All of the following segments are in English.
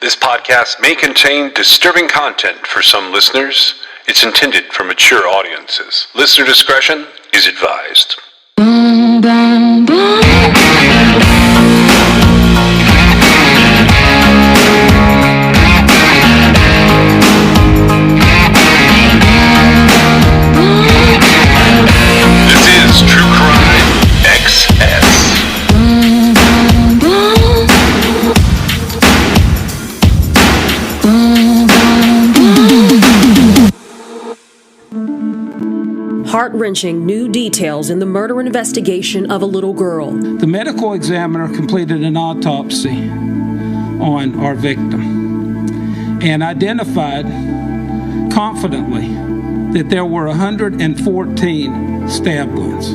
This podcast may contain disturbing content for some listeners. It's intended for mature audiences. Listener discretion is advised. This is True Crime XS. Heart-wrenching new details in the murder investigation of a little girl. The medical examiner completed an autopsy on our victim and identified confidently that there were 114 stab wounds.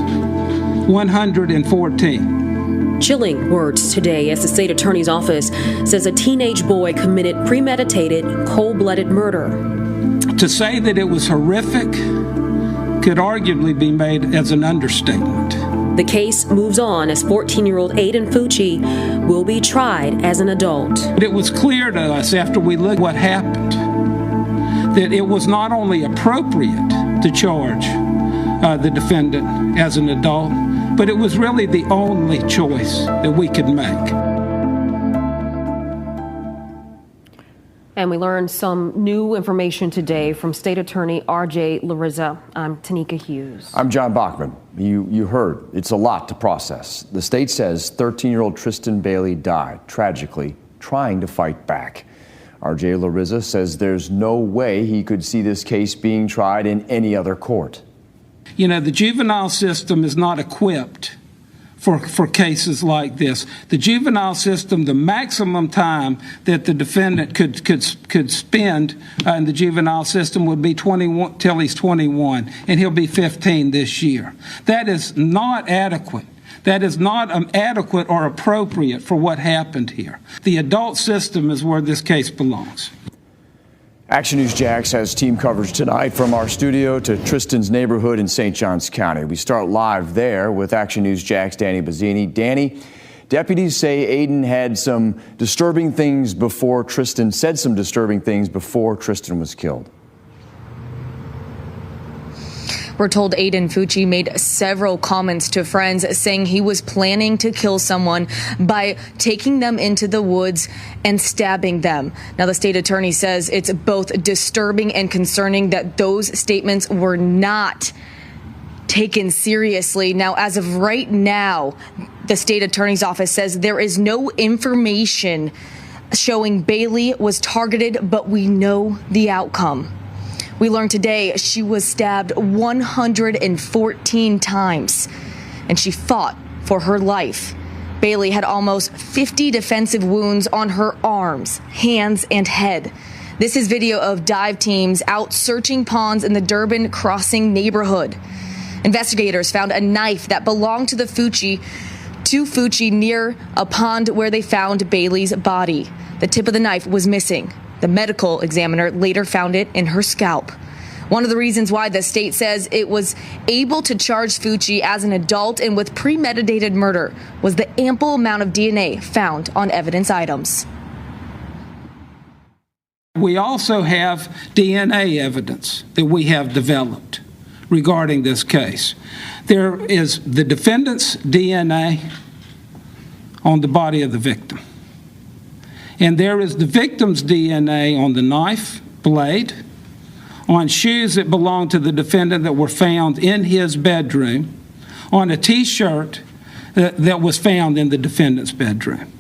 114. Chilling words today as the state attorney's office says a teenage boy committed premeditated, cold-blooded murder. To say that it was horrific could arguably be made as an understatement. The case moves on as 14-year-old Aiden Fucci will be tried as an adult. But it was clear to us after we looked at what happened that it was not only appropriate to charge the defendant as an adult, but it was really the only choice that we could make. And we learned some new information today from State Attorney R.J. Larizza. I'm Tanika Hughes. I'm John Bachman. You heard, it's a lot to process. The state says 13-year-old Tristan Bailey died, tragically, trying to fight back. R.J. Larizza says there's no way he could see this case being tried in any other court. You know, the juvenile system is not equipped for cases like this. The juvenile system, the maximum time that the defendant could spend in the juvenile system would be 21 till he's 21, and he'll be 15 this year. That is not adequate. That is not adequate or appropriate for what happened here. The adult system is where this case belongs. Action News Jax has team coverage tonight from our studio to Tristan's neighborhood in St. Johns County. We start live there with Action News Jax' Danny Bazzini. Danny, deputies say Aiden had some disturbing things before Tristan was killed. We're told Aiden Fucci made several comments to friends saying he was planning to kill someone by taking them into the woods and stabbing them. Now, the state attorney says it's both disturbing and concerning that those statements were not taken seriously. Now, as of right now, the state attorney's office says there is no information showing Bailey was targeted, but we know the outcome. We learned today she was stabbed 114 times, and she fought for her life. Bailey had almost 50 defensive wounds on her arms, hands, and head. This is video of dive teams out searching ponds in the Durbin Crossing neighborhood. Investigators found a knife that belonged to Fucci near a pond where they found Bailey's body. The tip of the knife was missing. The medical examiner later found it in her scalp. One of the reasons why the state says it was able to charge Fucci as an adult and with premeditated murder was the ample amount of DNA found on evidence items. We also have DNA evidence that we have developed regarding this case. There is the defendant's DNA on the body of the victim. And there is the victim's DNA on the knife blade, on shoes that belonged to the defendant that were found in his bedroom, on a T-shirt that was found in the defendant's bedroom.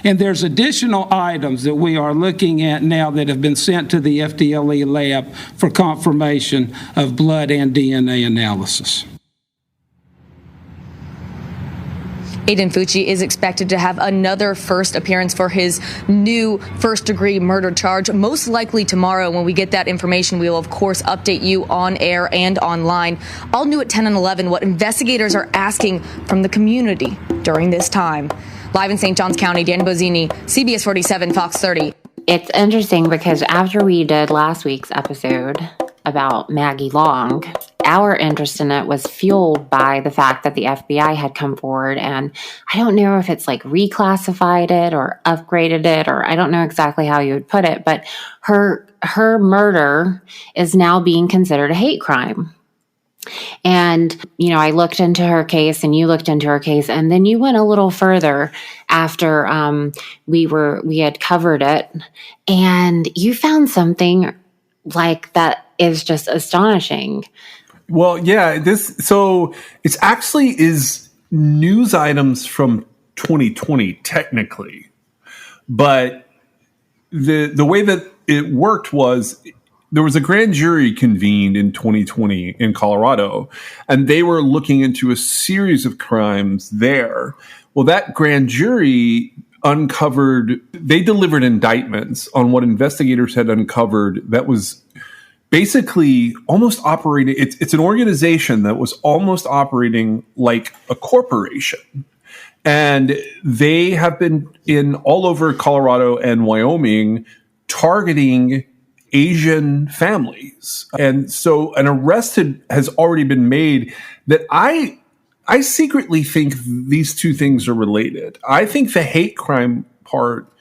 And there's additional items that we are looking at now that have been sent to the FDLE lab for confirmation of blood and DNA analysis. Aiden Fucci is expected to have another first appearance for his new first-degree murder charge, most likely tomorrow. When we get that information, we will, of course, update you on air and online. All new at 10 and 11, what investigators are asking from the community during this time. Live in St. Johns County, Danny Bazzini, CBS 47, Fox 30. It's interesting because after we did last week's episode about Maggie Long, our interest in it was fueled by the fact that the FBI had come forward, and I don't know if it's like reclassified it or upgraded it, or I don't know exactly how you would put it, but her murder is now being considered a hate crime. And, I looked into her case and you looked into her case, and then you went a little further after we had covered it, and you found something like that is just astonishing. Well, yeah, so it's actually is news items from 2020 technically, but the way that it worked was there was a grand jury convened in 2020 in Colorado, and they were looking into a series of crimes there. Well, that grand jury they delivered indictments on what investigators had uncovered that was basically almost operating. It's an organization that was almost operating like a corporation. And they have been in all over Colorado and Wyoming targeting Asian families. And so an arrest has already been made that I secretly think these two things are related. I think the hate crime part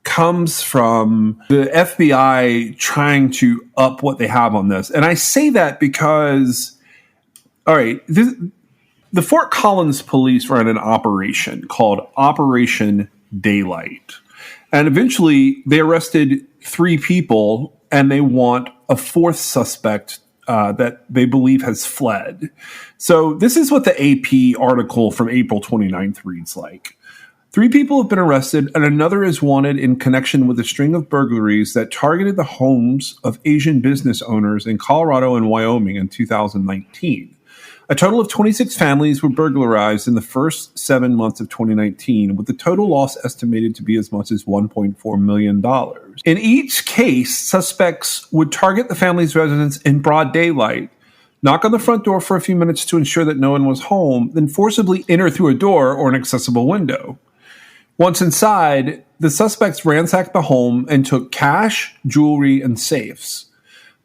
comes from the FBI trying to up what they have on this. And I say that because, all right, the Fort Collins police ran an operation called Operation Daylight. And eventually they arrested 3 people, and they want a 4th suspect that they believe has fled. So this is what the AP article from April 29th reads like. 3 people have been arrested, and another is wanted in connection with a string of burglaries that targeted the homes of Asian business owners in Colorado and Wyoming in 2019. A total of 26 families were burglarized in the first 7 months of 2019, with the total loss estimated to be as much as $1.4 million. In each case, suspects would target the family's residence in broad daylight, knock on the front door for a few minutes to ensure that no one was home, then forcibly enter through a door or an accessible window. Once inside, the suspects ransacked the home and took cash, jewelry, and safes.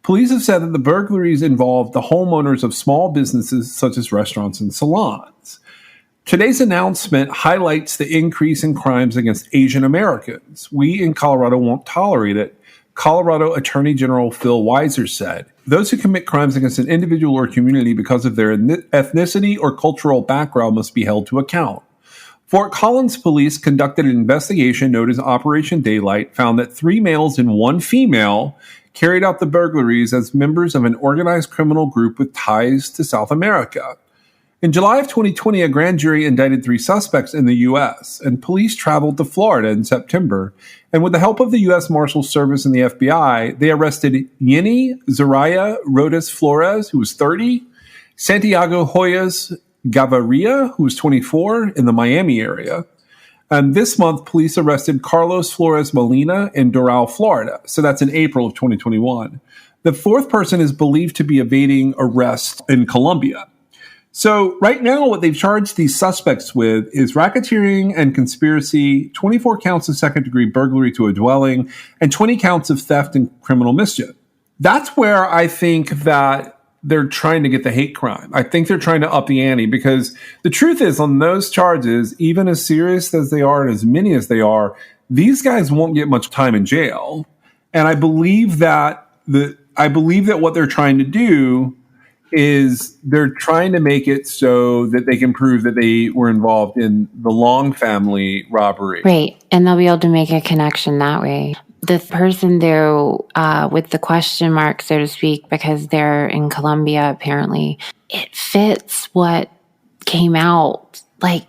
Police have said that the burglaries involved the homeowners of small businesses such as restaurants and salons. Today's announcement highlights the increase in crimes against Asian Americans. We in Colorado won't tolerate it, Colorado Attorney General Phil Weiser said. Those who commit crimes against an individual or community because of their ethnicity or cultural background must be held to account. Fort Collins police conducted an investigation known as Operation Daylight, found that 3 males and 1 female carried out the burglaries as members of an organized criminal group with ties to South America. In July of 2020, a grand jury indicted 3 suspects in the U.S., and police traveled to Florida in September. And with the help of the U.S. Marshals Service and the FBI, they arrested Yenny Zoraya Rodas Flores, who was 30, Santiago Hoyas Gaviria, who was 24, in the Miami area. And this month, police arrested Carlos Flores Molina in Doral, Florida. So that's in April of 2021. The 4th person is believed to be evading arrest in Colombia. So right now, what they've charged these suspects with is racketeering and conspiracy, 24 counts of second-degree burglary to a dwelling, and 20 counts of theft and criminal mischief. That's where I think that they're trying to get the hate crime. I think they're trying to up the ante, because the truth is, on those charges, even as serious as they are and as many as they are, these guys won't get much time in jail. And I believe that what they're trying to do is they're trying to make it so that they can prove that they were involved in the Long family robbery. Right. And they'll be able to make a connection that way. The person, though, with the question mark, so to speak, because they're in Colombia, apparently, it fits what came out, like,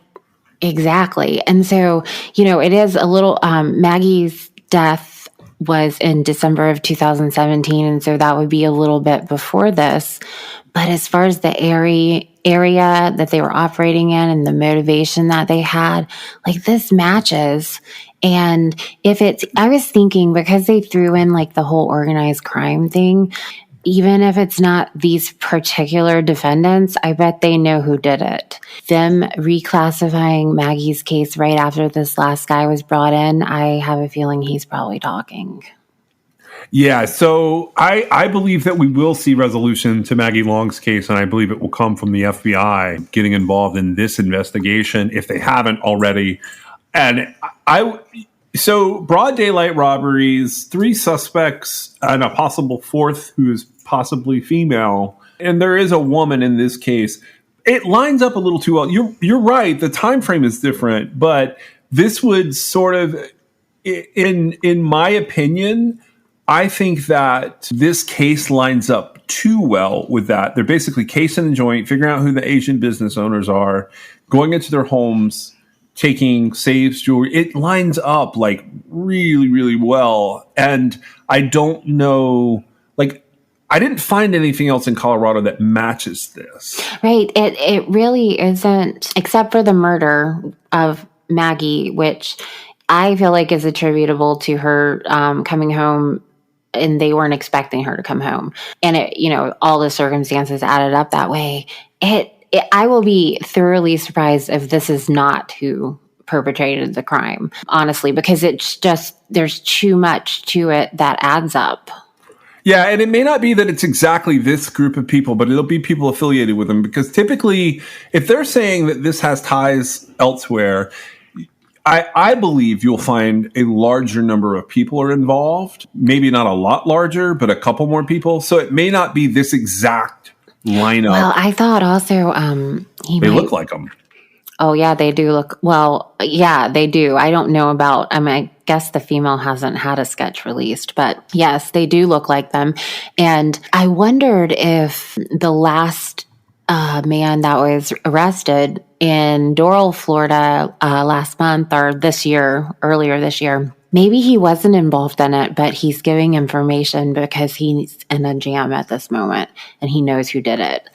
exactly. And so, it is a little, Maggie's death was in December of 2017, and so that would be a little bit before this. But as far as the area that they were operating in and the motivation that they had, like, this matches. And I was thinking, because they threw in like the whole organized crime thing, even if it's not these particular defendants, I bet they know who did it. Them reclassifying Maggie's case right after this last guy was brought in, I have a feeling he's probably talking. Yeah, so I believe that we will see resolution to Maggie Long's case, and I believe it will come from the FBI getting involved in this investigation if they haven't already. And so broad daylight robberies, 3 suspects, and a possible 4th who is possibly female, and there is a woman in this case. It lines up a little too well. You're right. The time frame is different, but this would sort of, in my opinion, I think that this case lines up too well with that. They're basically casing the joint, figuring out who the Asian business owners are, going into their homes, taking safes, jewelry. It lines up like really, really well. And I don't know, like, I didn't find anything else in Colorado that matches this. Right. It really isn't, except for the murder of Maggie, which I feel like is attributable to her coming home, and they weren't expecting her to come home. And all the circumstances added up that way. I will be thoroughly surprised if this is not who perpetrated the crime, honestly, because it's just, there's too much to it that adds up. Yeah, and it may not be that it's exactly this group of people, but it'll be people affiliated with them, because typically, if they're saying that this has ties elsewhere, I believe you'll find a larger number of people are involved. Maybe not a lot larger, but a couple more people. So it may not be this exact lineup. Well, I thought also they look like them. Oh, yeah, they do look. Well, yeah, they do. I don't know about, I guess the female hasn't had a sketch released, but yes, they do look like them. And I wondered if the last man that was arrested in Doral, Florida, last month or earlier this year, maybe he wasn't involved in it, but he's giving information because he's in a jam at this moment and he knows who did it.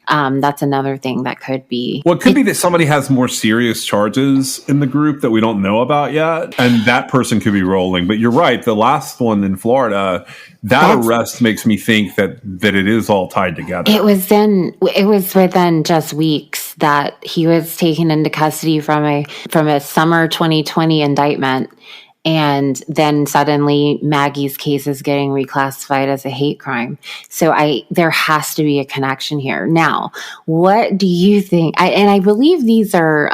That's another thing that could be. Well, it could be that somebody has more serious charges in the group that we don't know about yet, and that person could be rolling. But you're right. The last one in Florida, that arrest makes me think that it is all tied together. It was within just weeks that he was taken into custody from a summer 2020 indictment. And then suddenly Maggie's case is getting reclassified as a hate crime. So there has to be a connection here. Now, what do you think? I believe these are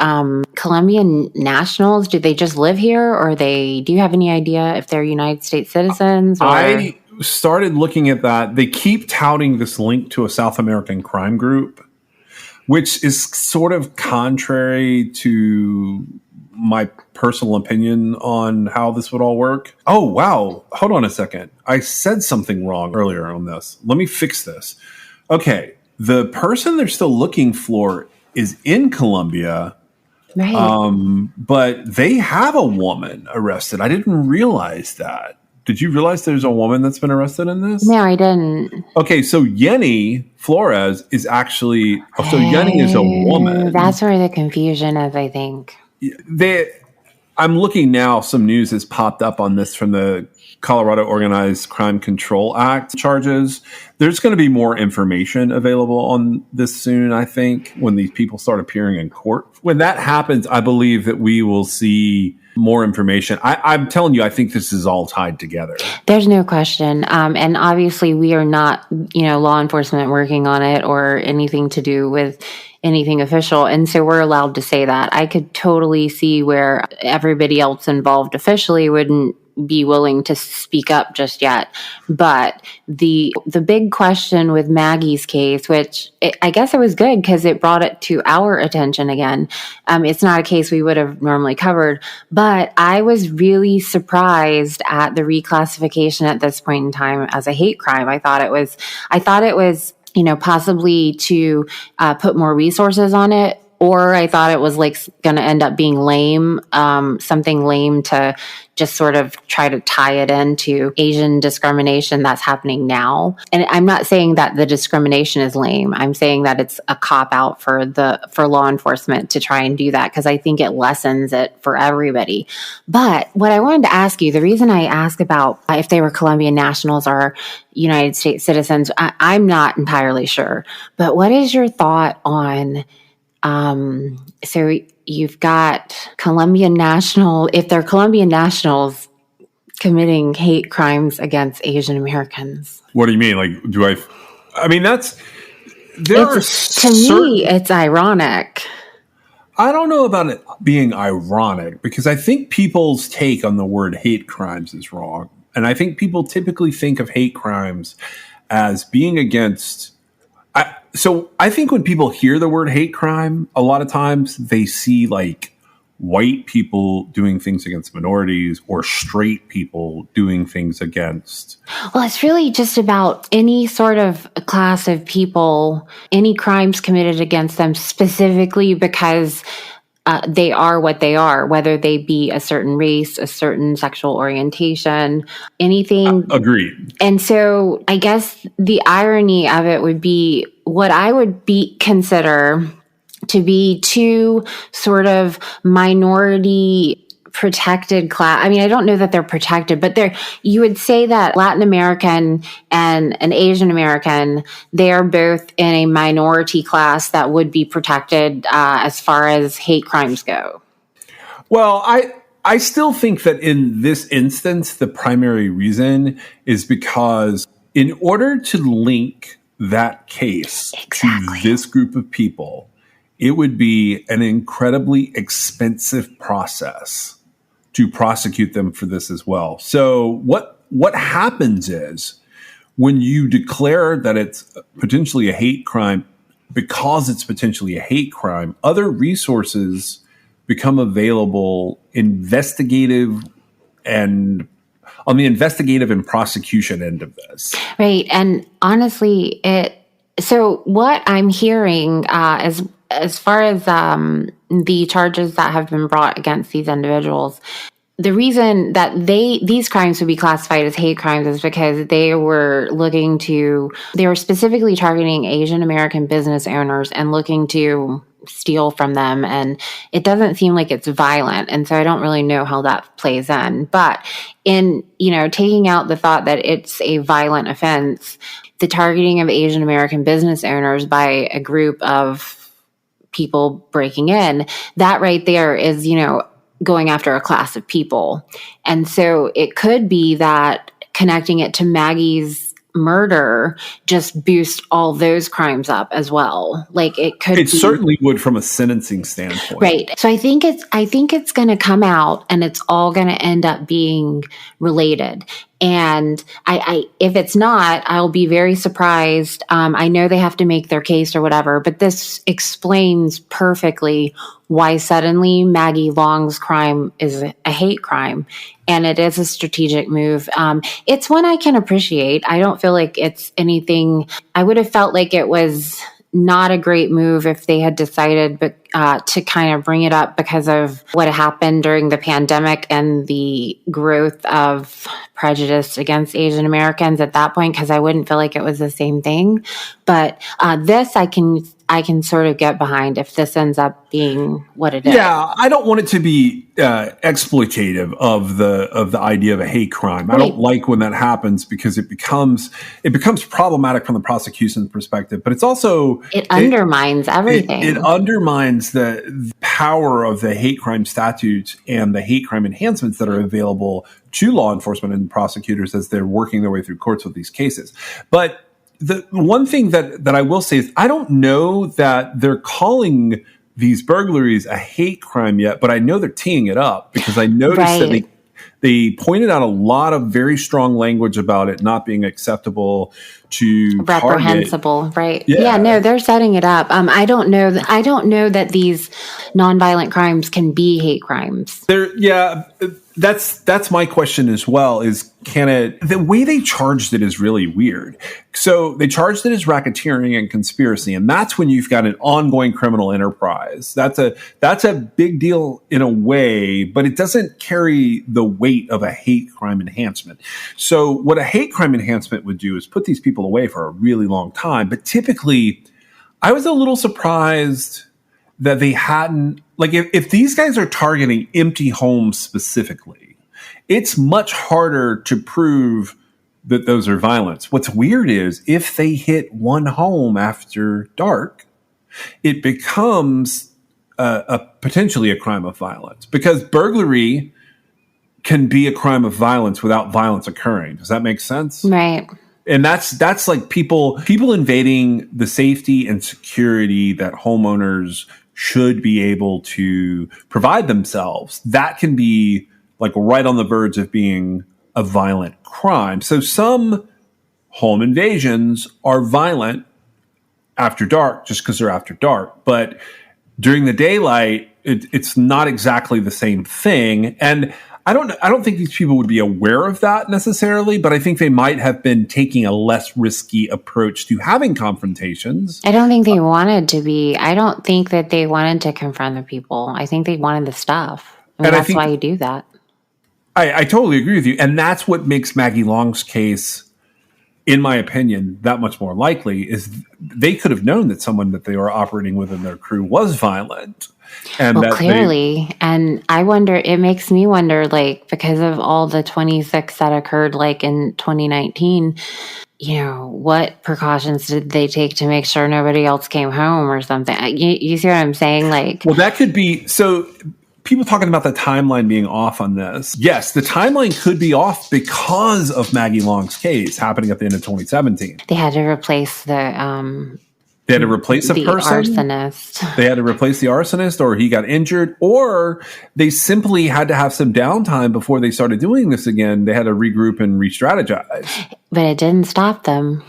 Colombian nationals. Do they just live here, or do you have any idea if they're United States citizens? I started looking at that. They keep touting this link to a South American crime group, which is sort of contrary to my personal opinion on how this would all work. Oh, wow. Hold on a second. I said something wrong earlier on this. Let me fix this. Okay. The person they're still looking for is in Colombia. Right. But they have a woman arrested. I didn't realize that. Did you realize there's a woman that's been arrested in this? No, I didn't. Okay, so Yenny Flores is actually... So Yenny is a woman. That's where the confusion is, I think. I'm looking now, some news has popped up on this from the Colorado Organized Crime Control Act charges. There's going to be more information available on this soon, I think, when these people start appearing in court. When that happens, I believe that we will see more information. I'm telling you, I think this is all tied together. There's no question. And obviously we are not, law enforcement working on it or anything to do with anything official. And so we're allowed to say that. I could totally see where everybody else involved officially wouldn't be willing to speak up just yet. But the big question with Maggie's case, which I guess it was good because it brought it to our attention again. It's not a case we would have normally covered, but I was really surprised at the reclassification at this point in time as a hate crime. I thought it was, possibly to put more resources on it. Or I thought it was going to end up being lame, something lame to just sort of try to tie it into Asian discrimination that's happening now. And I'm not saying that the discrimination is lame. I'm saying that it's a cop out for law enforcement to try and do that because I think it lessens it for everybody. But what I wanted to ask you, the reason I asked about if they were Colombian nationals or United States citizens, I'm not entirely sure. But what is your thought on... So you've got Colombian national, if they're Colombian nationals, committing hate crimes against Asian Americans. What do you mean? Like, I mean, there are To me, it's ironic. I don't know about it being ironic, because I think people's take on the word hate crimes is wrong. And I think people typically think of hate crimes as being against. So I think when people hear the word hate crime, a lot of times they see like white people doing things against minorities or straight people doing things against. Well, it's really just about any sort of class of people, any crimes committed against them specifically because they are what they are, whether they be a certain race, a certain sexual orientation, anything. Agreed. And so I guess the irony of it would be what I would consider to be two sort of minority protected class. I mean, I don't know that they're protected, but you would say that Latin American and an Asian American, they are both in a minority class that would be protected as far as hate crimes go. Well, I still think that in this instance, the primary reason is because in order to link that case to this group of people, it would be an incredibly expensive process to prosecute them for this as well. So what happens is when you declare that it's potentially a hate crime, because it's potentially a hate crime, other resources become available, investigative and on the investigative and prosecution end of this. Right. And honestly, so what I'm hearing as far as the charges that have been brought against these individuals, the reason that these crimes would be classified as hate crimes is because they were specifically targeting Asian American business owners and looking to steal from them. And it doesn't seem like it's violent. And so I don't really know how that plays in. But in, taking out the thought that it's a violent offense, the targeting of Asian American business owners by a group of people breaking in, that right there is, going after a class of people. And so it could be that connecting it to Maggie's murder just boosts all those crimes up as well. Like it certainly would from a sentencing standpoint. Right. So I think it's going to come out and it's all going to end up being related. And if it's not, I'll be very surprised. I know they have to make their case or whatever, but this explains perfectly why suddenly Maggie Long's crime is a hate crime. And it is a strategic move. It's one I can appreciate. I don't feel like it's anything. I would have felt like it was not a great move if they had decided to kind of bring it up because of what happened during the pandemic and the growth of prejudice against Asian Americans at that point, because I wouldn't feel like it was the same thing. But this I can sort of get behind if this ends up being what it is. Yeah, I don't want it to be exploitative of the idea of a hate crime. Right. I don't like when that happens because it becomes problematic from the prosecution's perspective. But it's also it undermines everything. It undermines the power of the hate crime statutes and the hate crime enhancements that are available to law enforcement and prosecutors as they're working their way through courts with these cases. But the one thing that I will say is I don't know that they're calling these burglaries a hate crime yet, but I know they're teeing it up because I noticed that they pointed out a lot of very strong language about it not being acceptable to reprehensible, target. Right? Yeah, no, they're setting it up. I don't know that these nonviolent crimes can be hate crimes. That's my question as well. The way they charged it is really weird. So they charged it as racketeering and conspiracy, and that's when you've got an ongoing criminal enterprise. That's a big deal in a way, but it doesn't carry the weight of a hate crime enhancement. So what a hate crime enhancement would do is put these people away for a really long time. But typically, I was a little surprised that they hadn't, like if these guys are targeting empty homes specifically, it's much harder to prove that those are violence. What's weird is if they hit one home after dark, it becomes potentially a crime of violence because burglary can be a crime of violence without violence occurring. Does that make sense? Right. And that's like people invading the safety and security that homeowners should be able to provide themselves. That can be like right on the verge of being a violent crime. So some home invasions are violent after dark just because they're after dark. But during the daylight, it's not exactly the same thing. And I don't think these people would be aware of that necessarily, but I think they might have been taking a less risky approach to having confrontations. I don't think they wanted to be. I don't think that they wanted to confront the people. I think they wanted the stuff. And that's why you do that. I totally agree with you. And that's what makes Maggie Long's case, in my opinion, that much more likely, is they could have known that someone that they were operating with in their crew was violent. And well, clearly. And I wonder, it makes me wonder, like, because of all the 26 that occurred, like, in 2019, what precautions did they take to make sure nobody else came home or something? You see what I'm saying? Like, well, that could be, so people talking about the timeline being off on this. Yes, the timeline could be off because of Maggie Long's case happening at the end of 2017. They had to replace the They had to replace a person. Arsonist. They had to replace the arsonist, or he got injured, or they simply had to have some downtime before they started doing this again. They had to regroup and re-strategize. But it didn't stop them.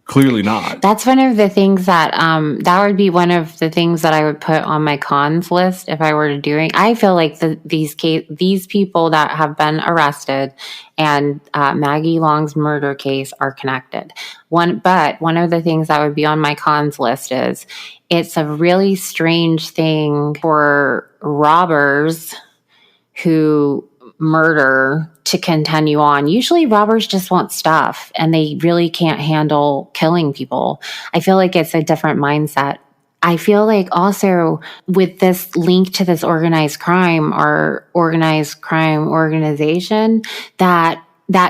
Clearly not. That's one of the things that that would be one of the things that I would put on my cons list if I were to doing. I feel like these people that have been arrested and Maggie Long's murder case are connected. But one of the things that would be on my cons list is it's a really strange thing for robbers who murder to continue on. Usually robbers just want stuff and they really can't handle killing people. I feel like it's a different mindset. I feel like also with this link to this organized crime or organized crime organization, that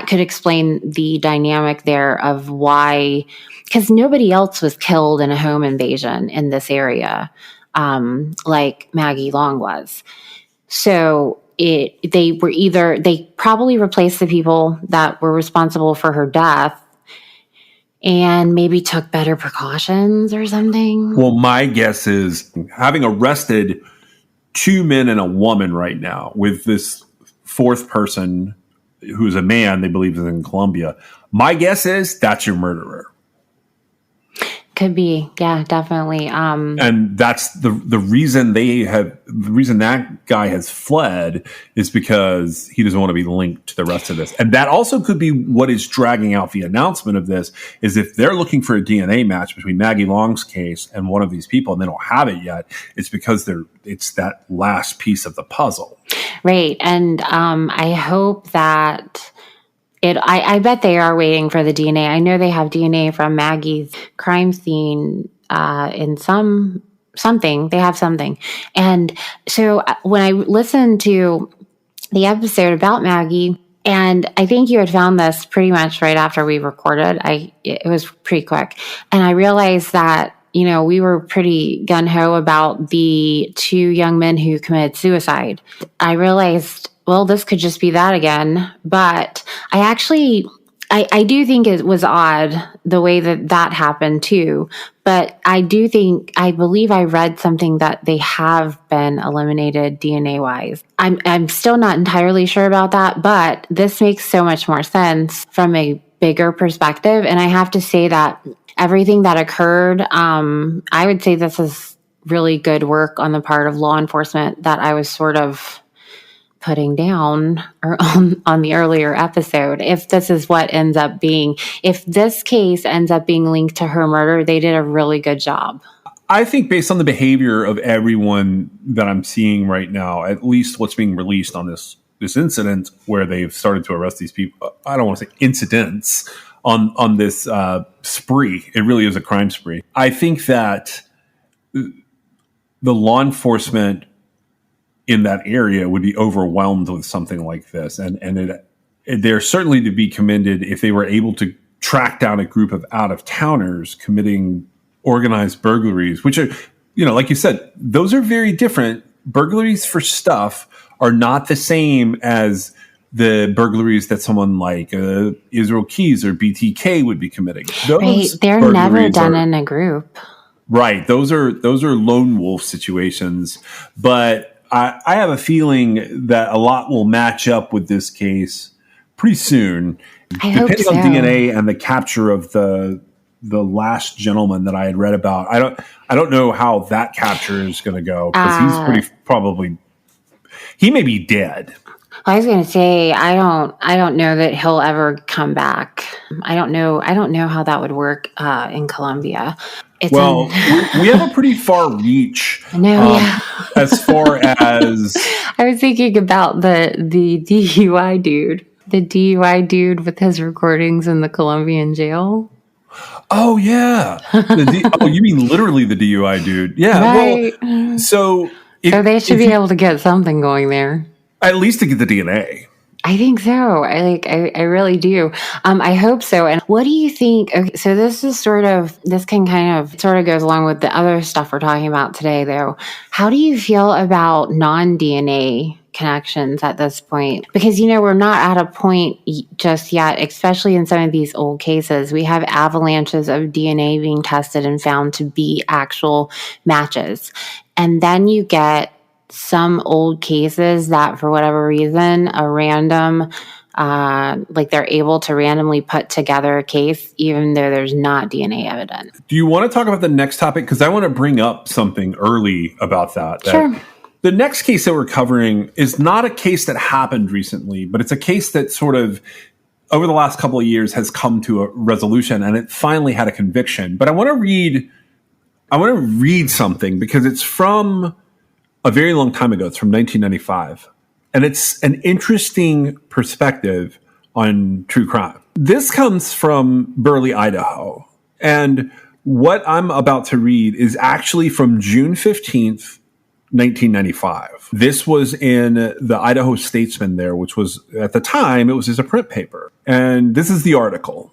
could explain the dynamic there of why, because nobody else was killed in a home invasion in this area, like Maggie Long was. So they probably replaced the people that were responsible for her death and maybe took better precautions or something. Well, my guess is having arrested 2 men and a woman right now with this fourth person who's a man, they believe is in Colombia. My guess is that's your murderer. Could be. Yeah, definitely. And that's the reason the reason that guy has fled is because he doesn't want to be linked to the rest of this. And that also could be what is dragging out the announcement of this, is if they're looking for a DNA match between Maggie Long's case and one of these people and they don't have it yet, it's because it's that last piece of the puzzle. Right. And I hope that I bet they are waiting for the DNA. I know they have DNA from Maggie's crime scene in something. They have something. And so when I listened to the episode about Maggie, and I think you had found this pretty much right after we recorded, it was pretty quick. And I realized that, we were pretty gung-ho about the 2 young men who committed suicide. I realized, well, this could just be that again. But I do think it was odd the way that happened too. But I believe I read something that they have been eliminated DNA wise. I'm still not entirely sure about that, but this makes so much more sense from a bigger perspective. And I have to say that everything that occurred, I would say this is really good work on the part of law enforcement that I was sort of putting down or on the earlier episode. If this is what ends up being, if this case ends up being linked to her murder, they did a really good job. I think based on the behavior of everyone that I'm seeing right now, at least what's being released on this incident where they've started to arrest these people, I don't want to say incidents on this spree. It really is a crime spree. I think that the law enforcement in that area would be overwhelmed with something like this. And they're certainly to be commended if they were able to track down a group of out-of-towners committing organized burglaries, which are, like you said, those are very different. Burglaries for stuff are not the same as the burglaries that someone like Israel Keys or BTK would be committing. Right. They're never done in a group. Right. Those are lone wolf situations. But I have a feeling that a lot will match up with this case pretty soon. I hope Depending so. on DNA and the capture of the last gentleman that I had read about. I don't know how that capture is going to go, because he may be dead. I was going to say, I don't know that he'll ever come back. I don't know how that would work in Colombia. We have a pretty far reach. Yeah. As far as I was thinking about the DUI dude with his recordings in the Colombian jail. Oh yeah, you mean literally the DUI dude? Yeah. Right. Well, so they should be able to get something going there. At least to get the DNA. I think so. I really do. I hope so. And what do you think? Okay, so this can kind of goes along with the other stuff we're talking about today, though. How do you feel about non-DNA connections at this point? Because, we're not at a point just yet, especially in some of these old cases. We have avalanches of DNA being tested and found to be actual matches. And then you get some old cases that for whatever reason, a random, they're able to randomly put together a case, even though there's not DNA evidence. Do you want to talk about the next topic? Because I want to bring up something early about that. Sure. The next case that we're covering is not a case that happened recently, but it's a case that sort of over the last couple of years has come to a resolution, and it finally had a conviction. But I want to read something because it's from a very long time ago. It's from 1995. And it's an interesting perspective on true crime. This comes from Burley, Idaho. And what I'm about to read is actually from June 15th, 1995. This was in the Idaho Statesman there, which was, at the time, it was just a print paper. And this is the article.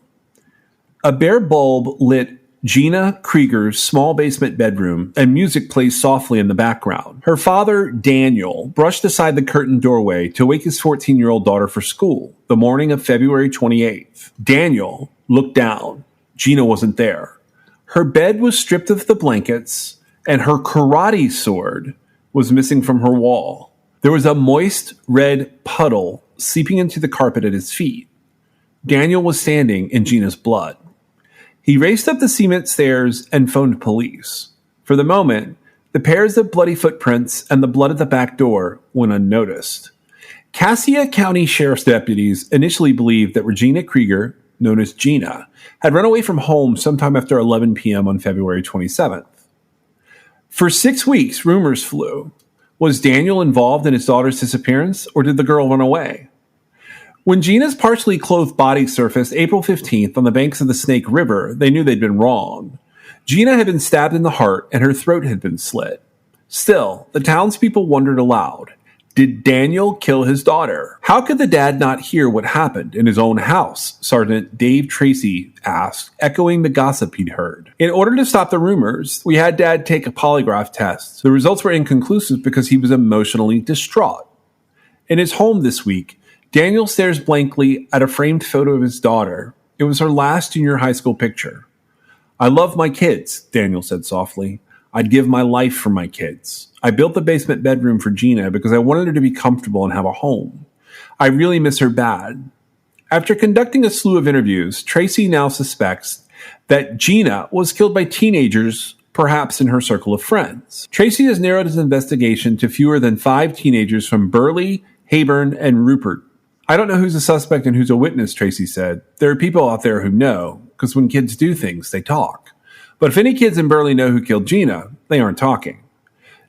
A bare bulb lit Gina Krieger's small basement bedroom, and music plays softly in the background. Her father, Daniel, brushed aside the curtained doorway to wake his 14-year-old daughter for school the morning of February 28th. Daniel looked down. Gina wasn't there. Her bed was stripped of the blankets, and her karate sword was missing from her wall. There was a moist red puddle seeping into the carpet at his feet. Daniel was standing in Gina's blood. He raced up the cement stairs and phoned police. For the moment, the pairs of bloody footprints and the blood at the back door went unnoticed. Cassia County Sheriff's deputies initially believed that Regina Krieger, known as Gina, had run away from home sometime after 11 p.m. on February 27th. For 6 weeks, rumors flew. Was Daniel involved in his daughter's disappearance, or did the girl run away? When Gina's partially clothed body surfaced April 15th on the banks of the Snake River, they knew they'd been wrong. Gina had been stabbed in the heart and her throat had been slit. Still, the townspeople wondered aloud. Did Daniel kill his daughter? How could the dad not hear what happened in his own house? Sergeant Dave Tracy asked, echoing the gossip he'd heard. In order to stop the rumors, we had Dad take a polygraph test. The results were inconclusive because he was emotionally distraught. In his home this week, Daniel stares blankly at a framed photo of his daughter. It was her last junior high school picture. I love my kids, Daniel said softly. I'd give my life for my kids. I built the basement bedroom for Gina because I wanted her to be comfortable and have a home. I really miss her bad. After conducting a slew of interviews, Tracy now suspects that Gina was killed by teenagers, perhaps in her circle of friends. Tracy has narrowed his investigation to fewer than 5 teenagers from Burley, Hayburn, and Rupert. I don't know who's a suspect and who's a witness, Tracy said. There are people out there who know, because when kids do things, they talk. But if any kids in Burley know who killed Gina, they aren't talking.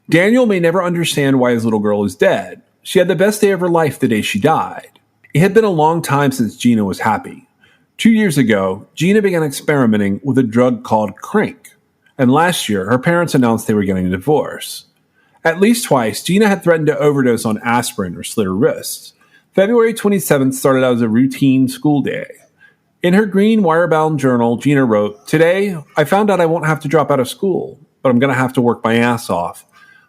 Daniel may never understand why his little girl is dead. She had the best day of her life the day she died. It had been a long time since Gina was happy. 2 years ago, Gina began experimenting with a drug called crank. And last year, her parents announced they were getting a divorce. At least twice, Gina had threatened to overdose on aspirin or slit her wrists. February 27th started out as a routine school day. In her green wire-bound journal, Gina wrote, "Today, I found out I won't have to drop out of school, but I'm going to have to work my ass off.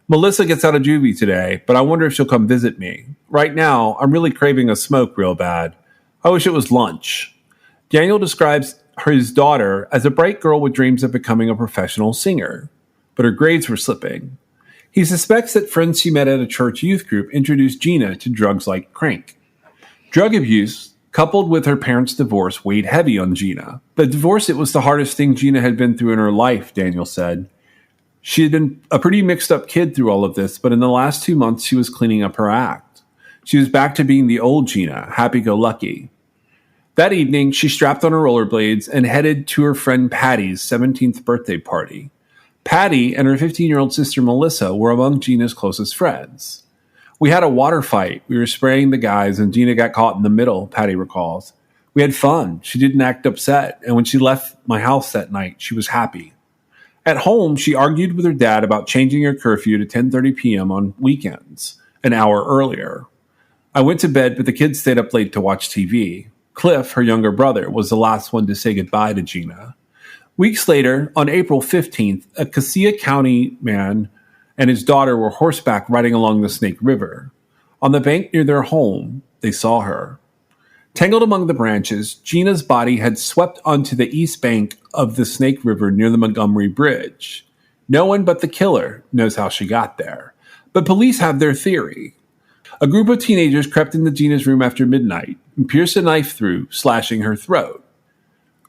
Melissa gets out of juvie today, but I wonder if she'll come visit me. Right now, I'm really craving a smoke real bad. I wish it was lunch. Daniel describes his daughter as a bright girl with dreams of becoming a professional singer, but her grades were slipping. He suspects that friends she met at a church youth group introduced Gina to drugs like crank. Drug abuse, coupled with her parents' divorce, weighed heavy on Gina. The divorce, it was the hardest thing Gina had been through in her life, Daniel said. She had been a pretty mixed up kid through all of this, but in the last 2 months, she was cleaning up her act. She was back to being the old Gina, happy-go-lucky. That evening, she strapped on her rollerblades and headed to her friend Patty's 17th birthday party. Patty and her 15-year-old sister Melissa were among Gina's closest friends. We had a water fight. We were spraying the guys, and Gina got caught in the middle, Patty recalls. We had fun. She didn't act upset, and when she left my house that night, she was happy. At home, she argued with her dad about changing her curfew to 10:30 p.m. on weekends, an hour earlier. I went to bed, but the kids stayed up late to watch TV. Cliff, her younger brother, was the last one to say goodbye to Gina. Weeks later, on April 15th, a Cassia County man and his daughter were horseback riding along the Snake River. On the bank near their home, they saw her. Tangled among the branches, Gina's body had swept onto the east bank of the Snake River near the Montgomery Bridge. No one but the killer knows how she got there. But police have their theory. A group of teenagers crept into Gina's room after midnight and pierced a knife through, slashing her throat.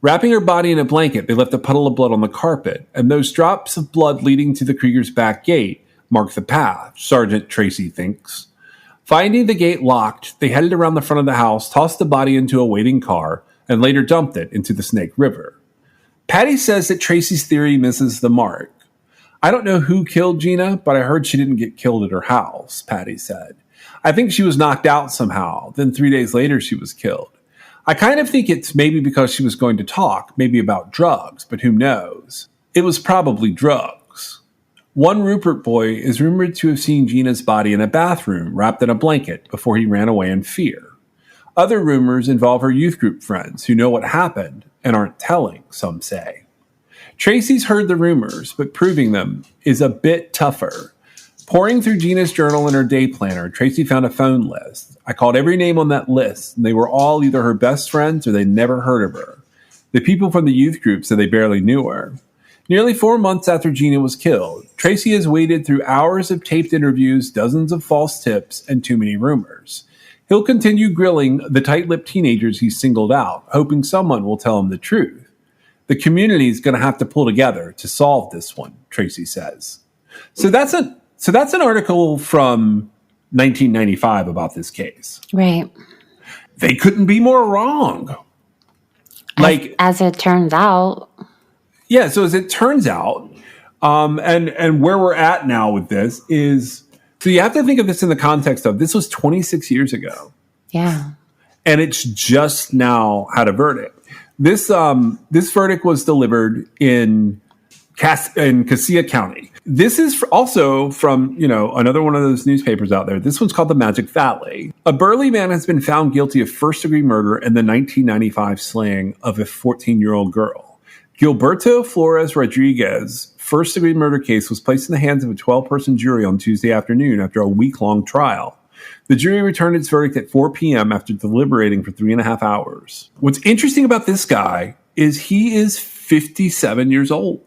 Wrapping her body in a blanket, they left a puddle of blood on the carpet, and those drops of blood leading to the Krieger's back gate mark the path, Sergeant Tracy thinks. Finding the gate locked, they headed around the front of the house, tossed the body into a waiting car, and later dumped it into the Snake River. Patty says that Tracy's theory misses the mark. I don't know who killed Gina, but I heard she didn't get killed at her house, Patty said. I think she was knocked out somehow. Then 3 days later, she was killed. I kind of think it's maybe because she was going to talk, maybe about drugs, but who knows? It was probably drugs. One Rupert boy is rumored to have seen Gina's body in a bathroom wrapped in a blanket before he ran away in fear. Other rumors involve her youth group friends who know what happened and aren't telling, some say. Tracy's heard the rumors, but proving them is a bit tougher. Pouring through Gina's journal and her day planner, Tracy found a phone list. I called every name on that list, and they were all either her best friends or they'd never heard of her. The people from the youth group said they barely knew her. Nearly 4 months after Gina was killed, Tracy has waded through hours of taped interviews, dozens of false tips, and too many rumors. He'll continue grilling the tight-lipped teenagers he's singled out, hoping someone will tell him the truth. The community's going to have to pull together to solve this one, Tracy says. So that's an article from 1995 about this case. Right. They couldn't be more wrong. As it turns out. Yeah, so as it turns out, and where we're at now with this is, so you have to think of this in the context of, this was 26 years ago. Yeah. And it's just now had a verdict. This verdict was delivered in Cassia County. This is also from, another one of those newspapers out there. This one's called the Magic Valley. A burly man has been found guilty of first-degree murder in the 1995 slaying of a 14-year-old girl. Gilberto Flores Rodriguez's first-degree murder case was placed in the hands of a 12-person jury on Tuesday afternoon after a week-long trial. The jury returned its verdict at 4 p.m. after deliberating for 3.5 hours. What's interesting about this guy is he is 57 years old.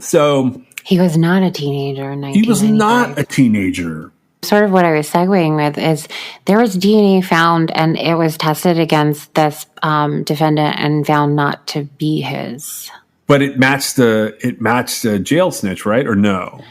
So he was not a teenager in 1995. He was not a teenager. Sort of what I was segueing with is there was DNA found and it was tested against this defendant and found not to be his. But it matched a jail snitch, right? Or no?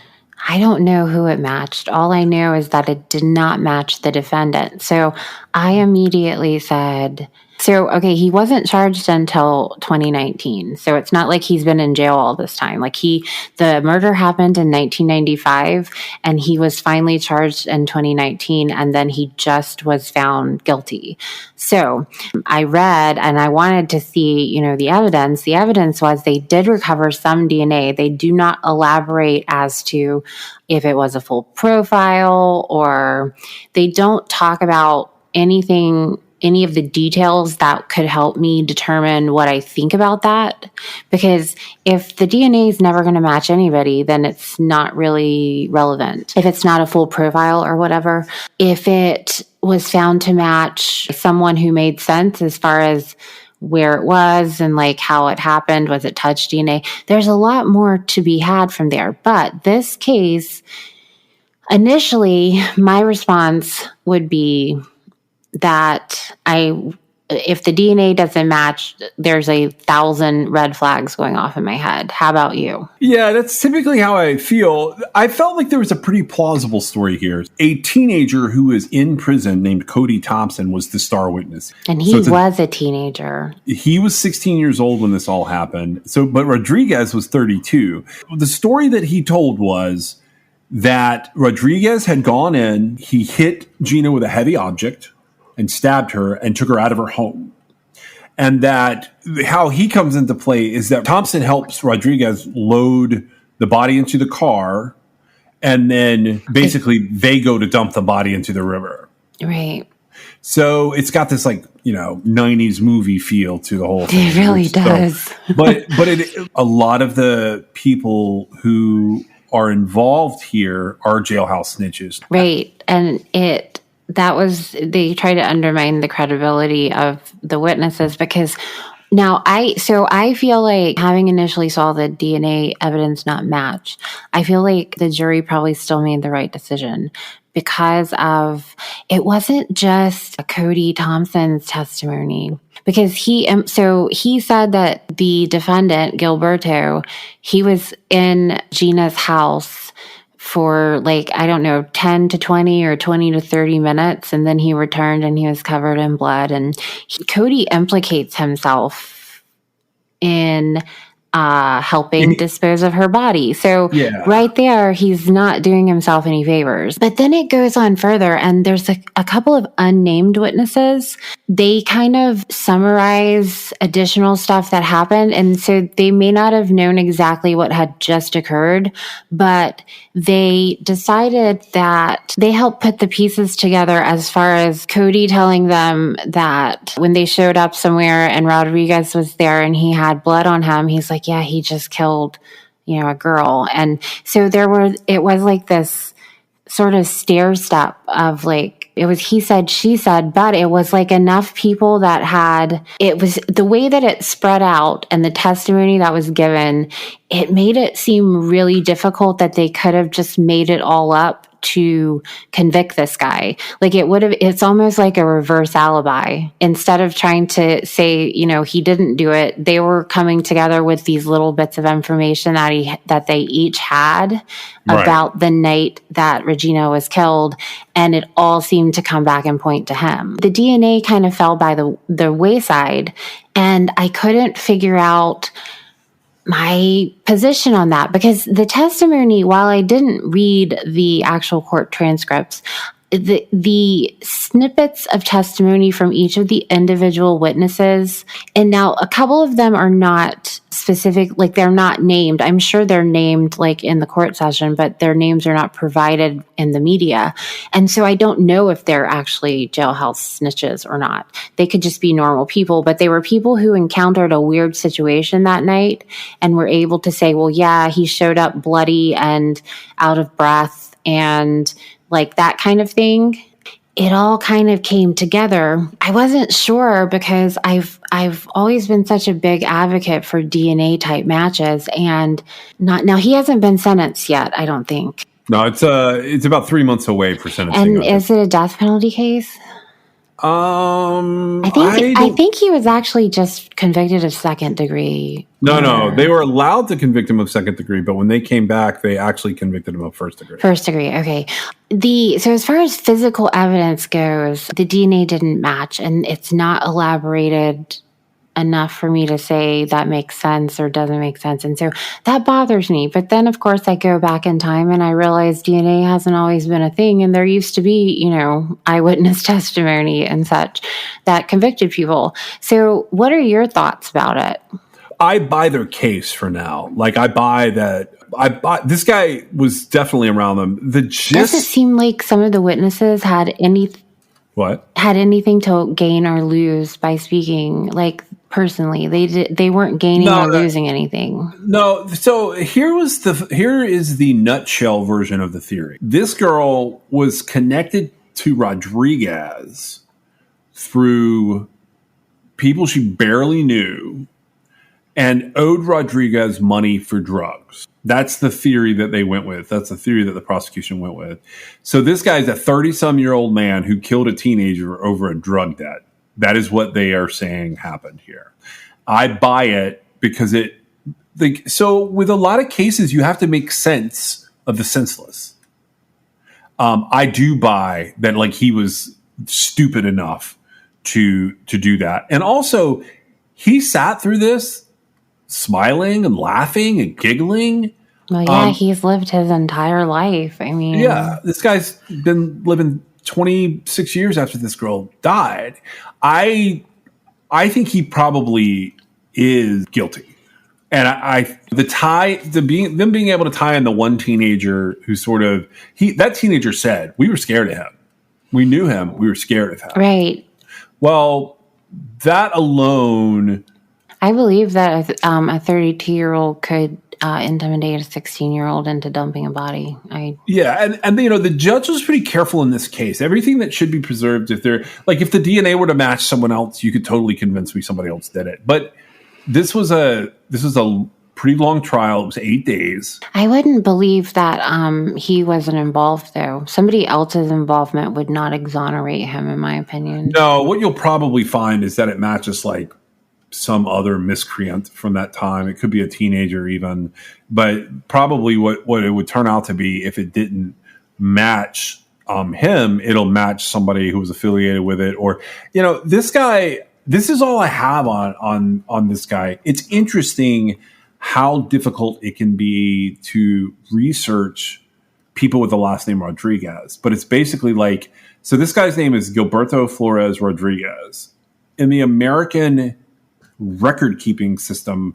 I don't know who it matched. All I know is that it did not match the defendant. So I immediately said, he wasn't charged until 2019. So it's not like he's been in jail all this time. The murder happened in 1995 and he was finally charged in 2019 and then he just was found guilty. So I read and I wanted to see, the evidence. The evidence was they did recover some DNA. They do not elaborate as to if it was a full profile or they don't talk about anything any of the details that could help me determine what I think about that. Because if the DNA is never going to match anybody, then it's not really relevant. If it's not a full profile or whatever, if it was found to match someone who made sense as far as where it was and like how it happened, was it touch DNA? There's a lot more to be had from there. But this case, initially, my response would be that if the DNA doesn't match, there's 1,000 red flags going off in my head. How about you? Yeah, that's typically how I feel. I felt like there was a pretty plausible story here. A teenager who is in prison named Cody Thompson was the star witness. And he was a teenager. He was 16 years old when this all happened. But Rodriguez was 32. The story that he told was that Rodriguez had gone in, he hit Gina with a heavy object and stabbed her and took her out of her home. And that how he comes into play is that Thompson helps Rodriguez load the body into the car, and then basically they go to dump the body into the river. Right. So it's got this 90s movie feel to the whole thing. It really does. But a lot of the people who are involved here are jailhouse snitches. Right. And they try to undermine the credibility of the witnesses because now I feel like having initially saw the DNA evidence not match, I feel like the jury probably still made the right decision because of, it wasn't just Cody Thompson's testimony. Because he said that the defendant, Gilberto, he was in Gina's house for 10 to 20 or 20 to 30 minutes. And then he returned and he was covered in blood. And Cody implicates himself in helping dispose of her body. So right there, he's not doing himself any favors. But then it goes on further, and there's a couple of unnamed witnesses. They kind of summarize additional stuff that happened. And so they may not have known exactly what had just occurred, but they decided that they helped put the pieces together as far as Cody telling them that when they showed up somewhere and Rodriguez was there and he had blood on him, he's like, yeah, he just killed, a girl. And so it was like this sort of stair step of it was he said, she said, but it was enough people that it was the way that it spread out and the testimony that was given, it made it seem really difficult that they could have just made it all up to convict this guy. It's almost like a reverse alibi. Instead of trying to say, he didn't do it, they were coming together with these little bits of information that they each had about the night that Regina was killed, and it all seemed to come back and point to him. The DNA kind of fell by the wayside, and I couldn't figure out my position on that because the testimony, while I didn't read the actual court transcripts, the snippets of testimony from each of the individual witnesses, and now a couple of them are not specific, they're not named. I'm sure they're named in the court session, but their names are not provided in the media. And so I don't know if they're actually jailhouse snitches or not. They could just be normal people, but they were people who encountered a weird situation that night and were able to say, well, yeah, he showed up bloody and out of breath and that kind of thing. It all kind of came together. I wasn't sure because I've always been such a big advocate for DNA type matches, and now he hasn't been sentenced yet, I don't think. No, it's about 3 months away for sentencing. And is it a death penalty case? I think he was actually just convicted of second degree. No, they were allowed to convict him of second degree, but when they came back, they actually convicted him of first degree. First degree, okay. So as far as physical evidence goes, the DNA didn't match, and it's not elaborated enough for me to say that makes sense or doesn't make sense. And so that bothers me. But then, of course, I go back in time and I realize DNA hasn't always been a thing. And there used to be, eyewitness testimony and such that convicted people. So what are your thoughts about it? I buy their case for now. I buy that. This guy was definitely around them. Does it seem like some of the witnesses had any What? Had anything to gain or lose by speaking, like personally. They weren't gaining or losing anything. No, so here is the nutshell version of the theory. This girl was connected to Rodriguez through people she barely knew and owed Rodriguez money for drugs. That's the theory that they went with. That's the theory that the prosecution went with. So this guy's a 30-some-year-old man who killed a teenager over a drug debt. That is what they are saying happened here. I buy it because so with a lot of cases, you have to make sense of the senseless. I do buy that, like, he was stupid enough to do that. And also, he sat through this smiling and laughing and giggling. Well, yeah, he's lived his entire life. I mean, yeah, this guy's been living 26 years after this girl died. I think he probably is guilty. And them being able to tie in the one teenager who that teenager said, we were scared of him. We knew him. We were scared of him. Right. Well, that alone. I believe that a 32-year-old could intimidate a 16-year-old into dumping a body. Yeah, and the judge was pretty careful in this case. Everything that should be preserved, if the DNA were to match someone else, you could totally convince me somebody else did it. But this was a pretty long trial. It was 8 days. I wouldn't believe that he wasn't involved, though. Somebody else's involvement would not exonerate him, in my opinion. No, what you'll probably find is that it matches like some other miscreant from that time. It could be a teenager even, but probably what it would turn out to be, if it didn't match him, it'll match somebody who was affiliated with it. Or, this guy, this is all I have on this guy. It's interesting how difficult it can be to research people with the last name Rodriguez, but it's basically like, so this guy's name is Gilberto Flores Rodriguez. In the American record-keeping system,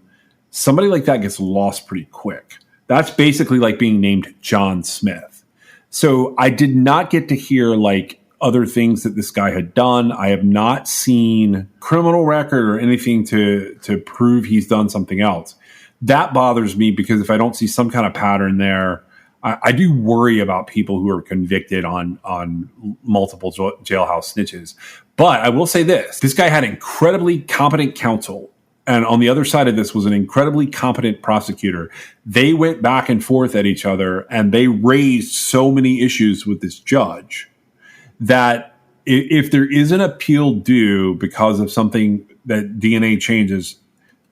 somebody like that gets lost pretty quick. That's basically like being named John Smith. So I did not get to hear like other things that this guy had done. I have not seen criminal record or anything to prove he's done something else. That bothers me because if I don't see some kind of pattern there, I do worry about people who are convicted on multiple jailhouse snitches. But I will say this guy had incredibly competent counsel. And on the other side of this was an incredibly competent prosecutor. They went back and forth at each other, and they raised so many issues with this judge that if there is an appeal due because of something that DNA changes,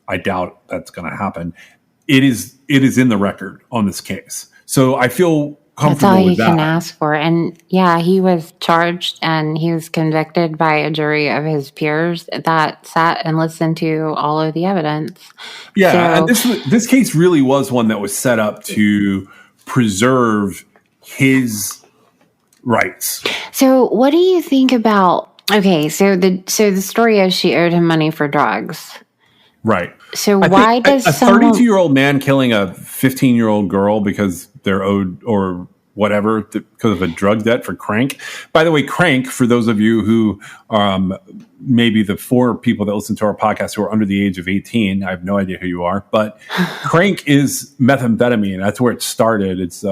I doubt that's going to happen. It is in the record on this case. So I feel comfortable with that. That's all you can ask for. And yeah, he was charged and he was convicted by a jury of his peers that sat and listened to all of the evidence. Yeah, so, and this case really was one that was set up to preserve his rights. So what do you think about, okay, so the story is she owed him money for drugs. Right. So why does a 32-year-old man killing a 15-year-old girl because they're owed or whatever because of a drug debt for crank? By the way, crank, for those of you who maybe the 4 people that listen to our podcast who are under the age of 18, I have no idea who you are, but crank is methamphetamine. That's where it started. It's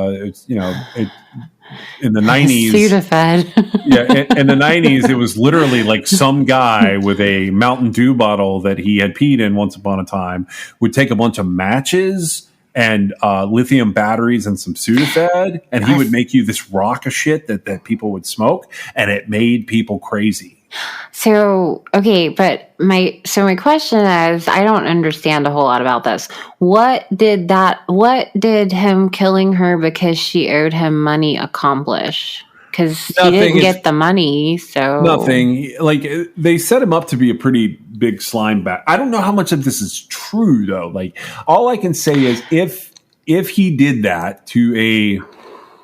in the 90s. Sudafed. Yeah, in the 90s, it was literally like some guy with a Mountain Dew bottle that he had peed in once upon a time would take a bunch of matches and lithium batteries and some Sudafed, and he would make you this rock of shit that people would smoke, and it made people crazy. So, okay, but my question is, I don't understand a whole lot about this. What did him killing her because she owed him money accomplish? Because he didn't get the money, so... Nothing. Like, they set him up to be a pretty big slime bag. I don't know how much of this is true, though. Like, all I can say is if he did that to a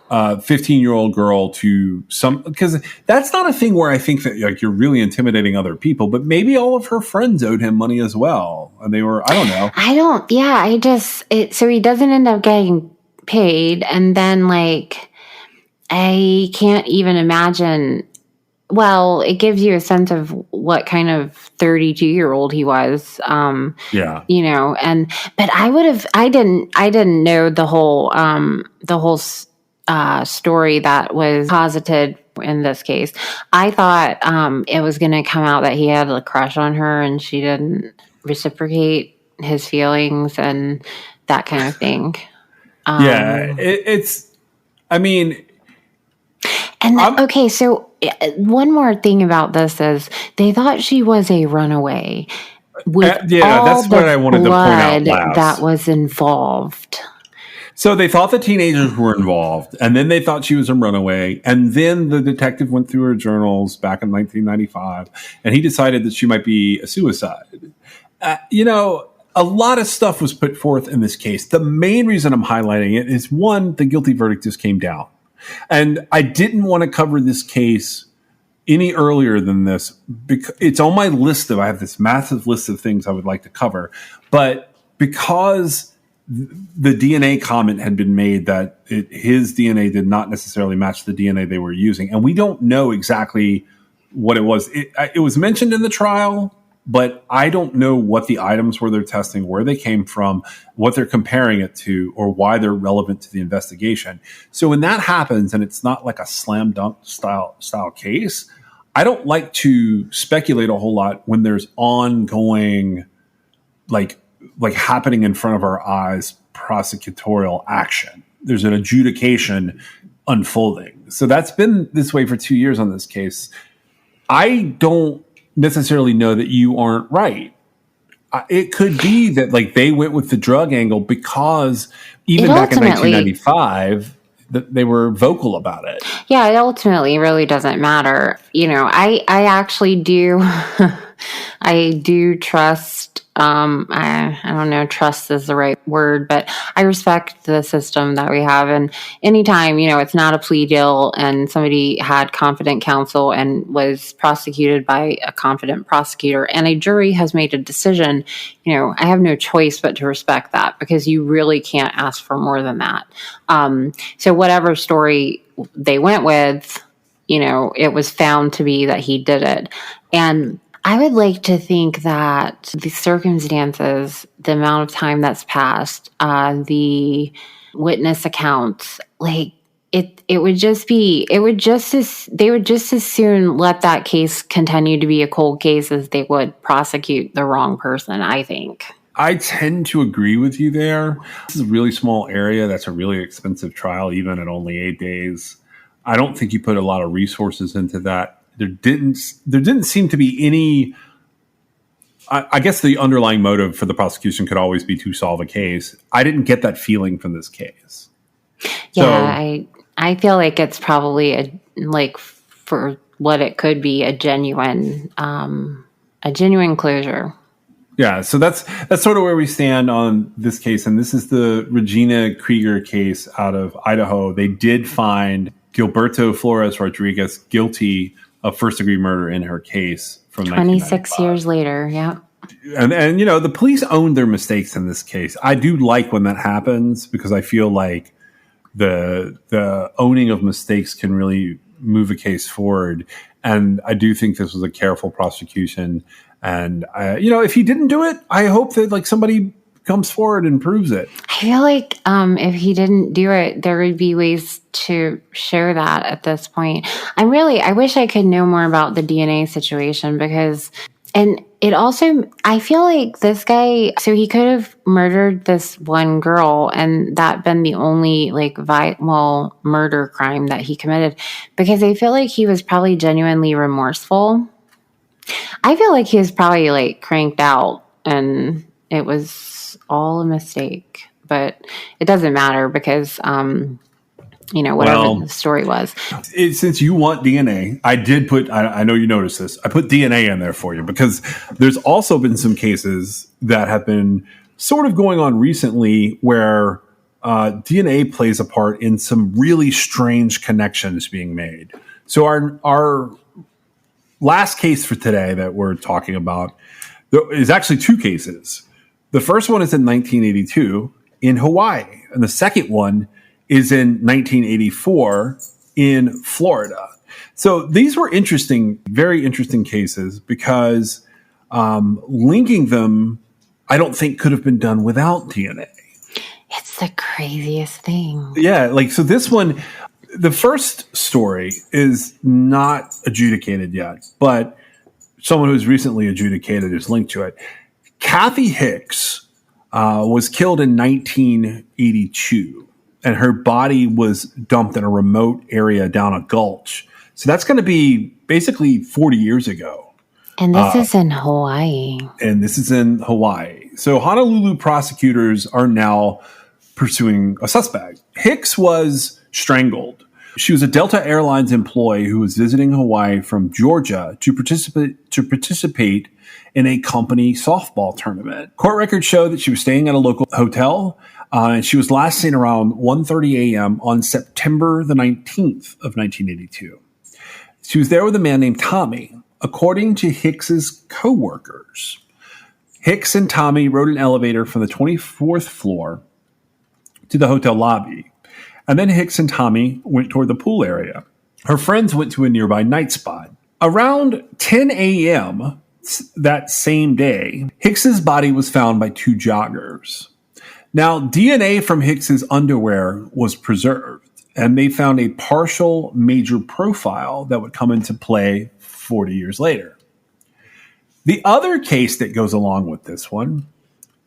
15-year-old girl to some, because that's not a thing where I think that like you're really intimidating other people, but maybe all of her friends owed him money as well, and they were, I don't know. So he doesn't end up getting paid, and then like I can't even imagine Well, it gives you a sense of what kind of 32-year-old he was. Yeah. But I didn't know the whole story that was posited in this case. I thought it was going to come out that he had a crush on her and she didn't reciprocate his feelings and that kind of thing. Okay, so one more thing about this is they thought she was a runaway with all that's what I wanted to point out last. That was involved. So they thought the teenagers were involved, and then they thought she was a runaway, and then the detective went through her journals back in 1995, and he decided that she might be a suicide. A lot of stuff was put forth in this case. The main reason I'm highlighting it is, one, the guilty verdict just came down. And I didn't want to cover this case any earlier than this because it's on my list I have this massive list of things I would like to cover. But because the DNA comment had been made that his DNA did not necessarily match the DNA they were using, and we don't know exactly what it was. It was mentioned in the trial, but I don't know what the items were they're testing, where they came from, what they're comparing it to, or why they're relevant to the investigation. So when that happens, and it's not like a slam dunk style case, I don't like to speculate a whole lot when there's ongoing, like happening in front of our eyes, prosecutorial action. There's an adjudication unfolding. So that's been this way for 2 years on this case. I don't necessarily know that you aren't right. It could be that they went with the drug angle because even back in 1995 they were vocal about it. Yeah, it ultimately really doesn't matter. I actually do I do trust I don't know, trust is the right word, but I respect the system that we have. And anytime, it's not a plea deal and somebody had confident counsel and was prosecuted by a confident prosecutor and a jury has made a decision, I have no choice but to respect that because you really can't ask for more than that. So whatever story they went with, it was found to be that he did it. And I would like to think that the circumstances, the amount of time that's passed, the witness accounts, they would just as soon let that case continue to be a cold case as they would prosecute the wrong person, I think. I tend to agree with you there. This is a really small area. That's a really expensive trial, even at only 8 days. I don't think you put a lot of resources into that. There didn't seem to be any. I guess the underlying motive for the prosecution could always be to solve a case. I didn't get that feeling from this case. Yeah, I feel like it's probably for what it could be a genuine closure. Yeah, so that's sort of where we stand on this case, and this is the Regina Krieger case out of Idaho. They did find Gilberto Flores Rodriguez guilty of first-degree murder in her case from 26 years later. Yeah. And the police owned their mistakes in this case. I do like when that happens because I feel like the owning of mistakes can really move a case forward. And I do think this was a careful prosecution. And if he didn't do it, I hope that somebody comes forward and proves it. I feel like if he didn't do it, there would be ways to share that at this point. I wish I could know more about the DNA situation and it also, I feel like this guy, so he could have murdered this one girl and that been the only murder crime that he committed because I feel like he was probably genuinely remorseful. I feel like he was probably cranked out and it was all a mistake, but it doesn't matter because whatever the story was. Since you want DNA, I did put, I know you noticed this, I put DNA in there for you because there's also been some cases that have been sort of going on recently where DNA plays a part in some really strange connections being made. So our last case for today that we're talking about is actually two cases. The first one is in 1982 in Hawaii, and the second one is in 1984 in Florida. So these were interesting, very interesting cases because linking them, I don't think could have been done without DNA. It's the craziest thing. Yeah, like, so this one, the first story is not adjudicated yet, but someone who's recently adjudicated is linked to it. Kathy Hicks was killed in 1982, and her body was dumped in a remote area down a gulch. So that's going to be basically 40 years ago. And this is in Hawaii. And this is in Hawaii. So Honolulu prosecutors are now pursuing a suspect. Hicks was strangled. She was a Delta Airlines employee who was visiting Hawaii from Georgia to participate in a company softball tournament. Court records show that she was staying at a local hotel, and she was last seen around 1:30 a.m. on September the 19th of 1982. She was there with a man named Tommy. According to Hicks's co-workers, Hicks and Tommy rode an elevator from the 24th floor to the hotel lobby. And then Hicks and Tommy went toward the pool area. Her friends went to a nearby night spot. Around 10 a.m. that same day, Hicks's body was found by two joggers. Now, DNA from Hicks's underwear was preserved, and they found a partial major profile that would come into play 40 years later. The other case that goes along with this one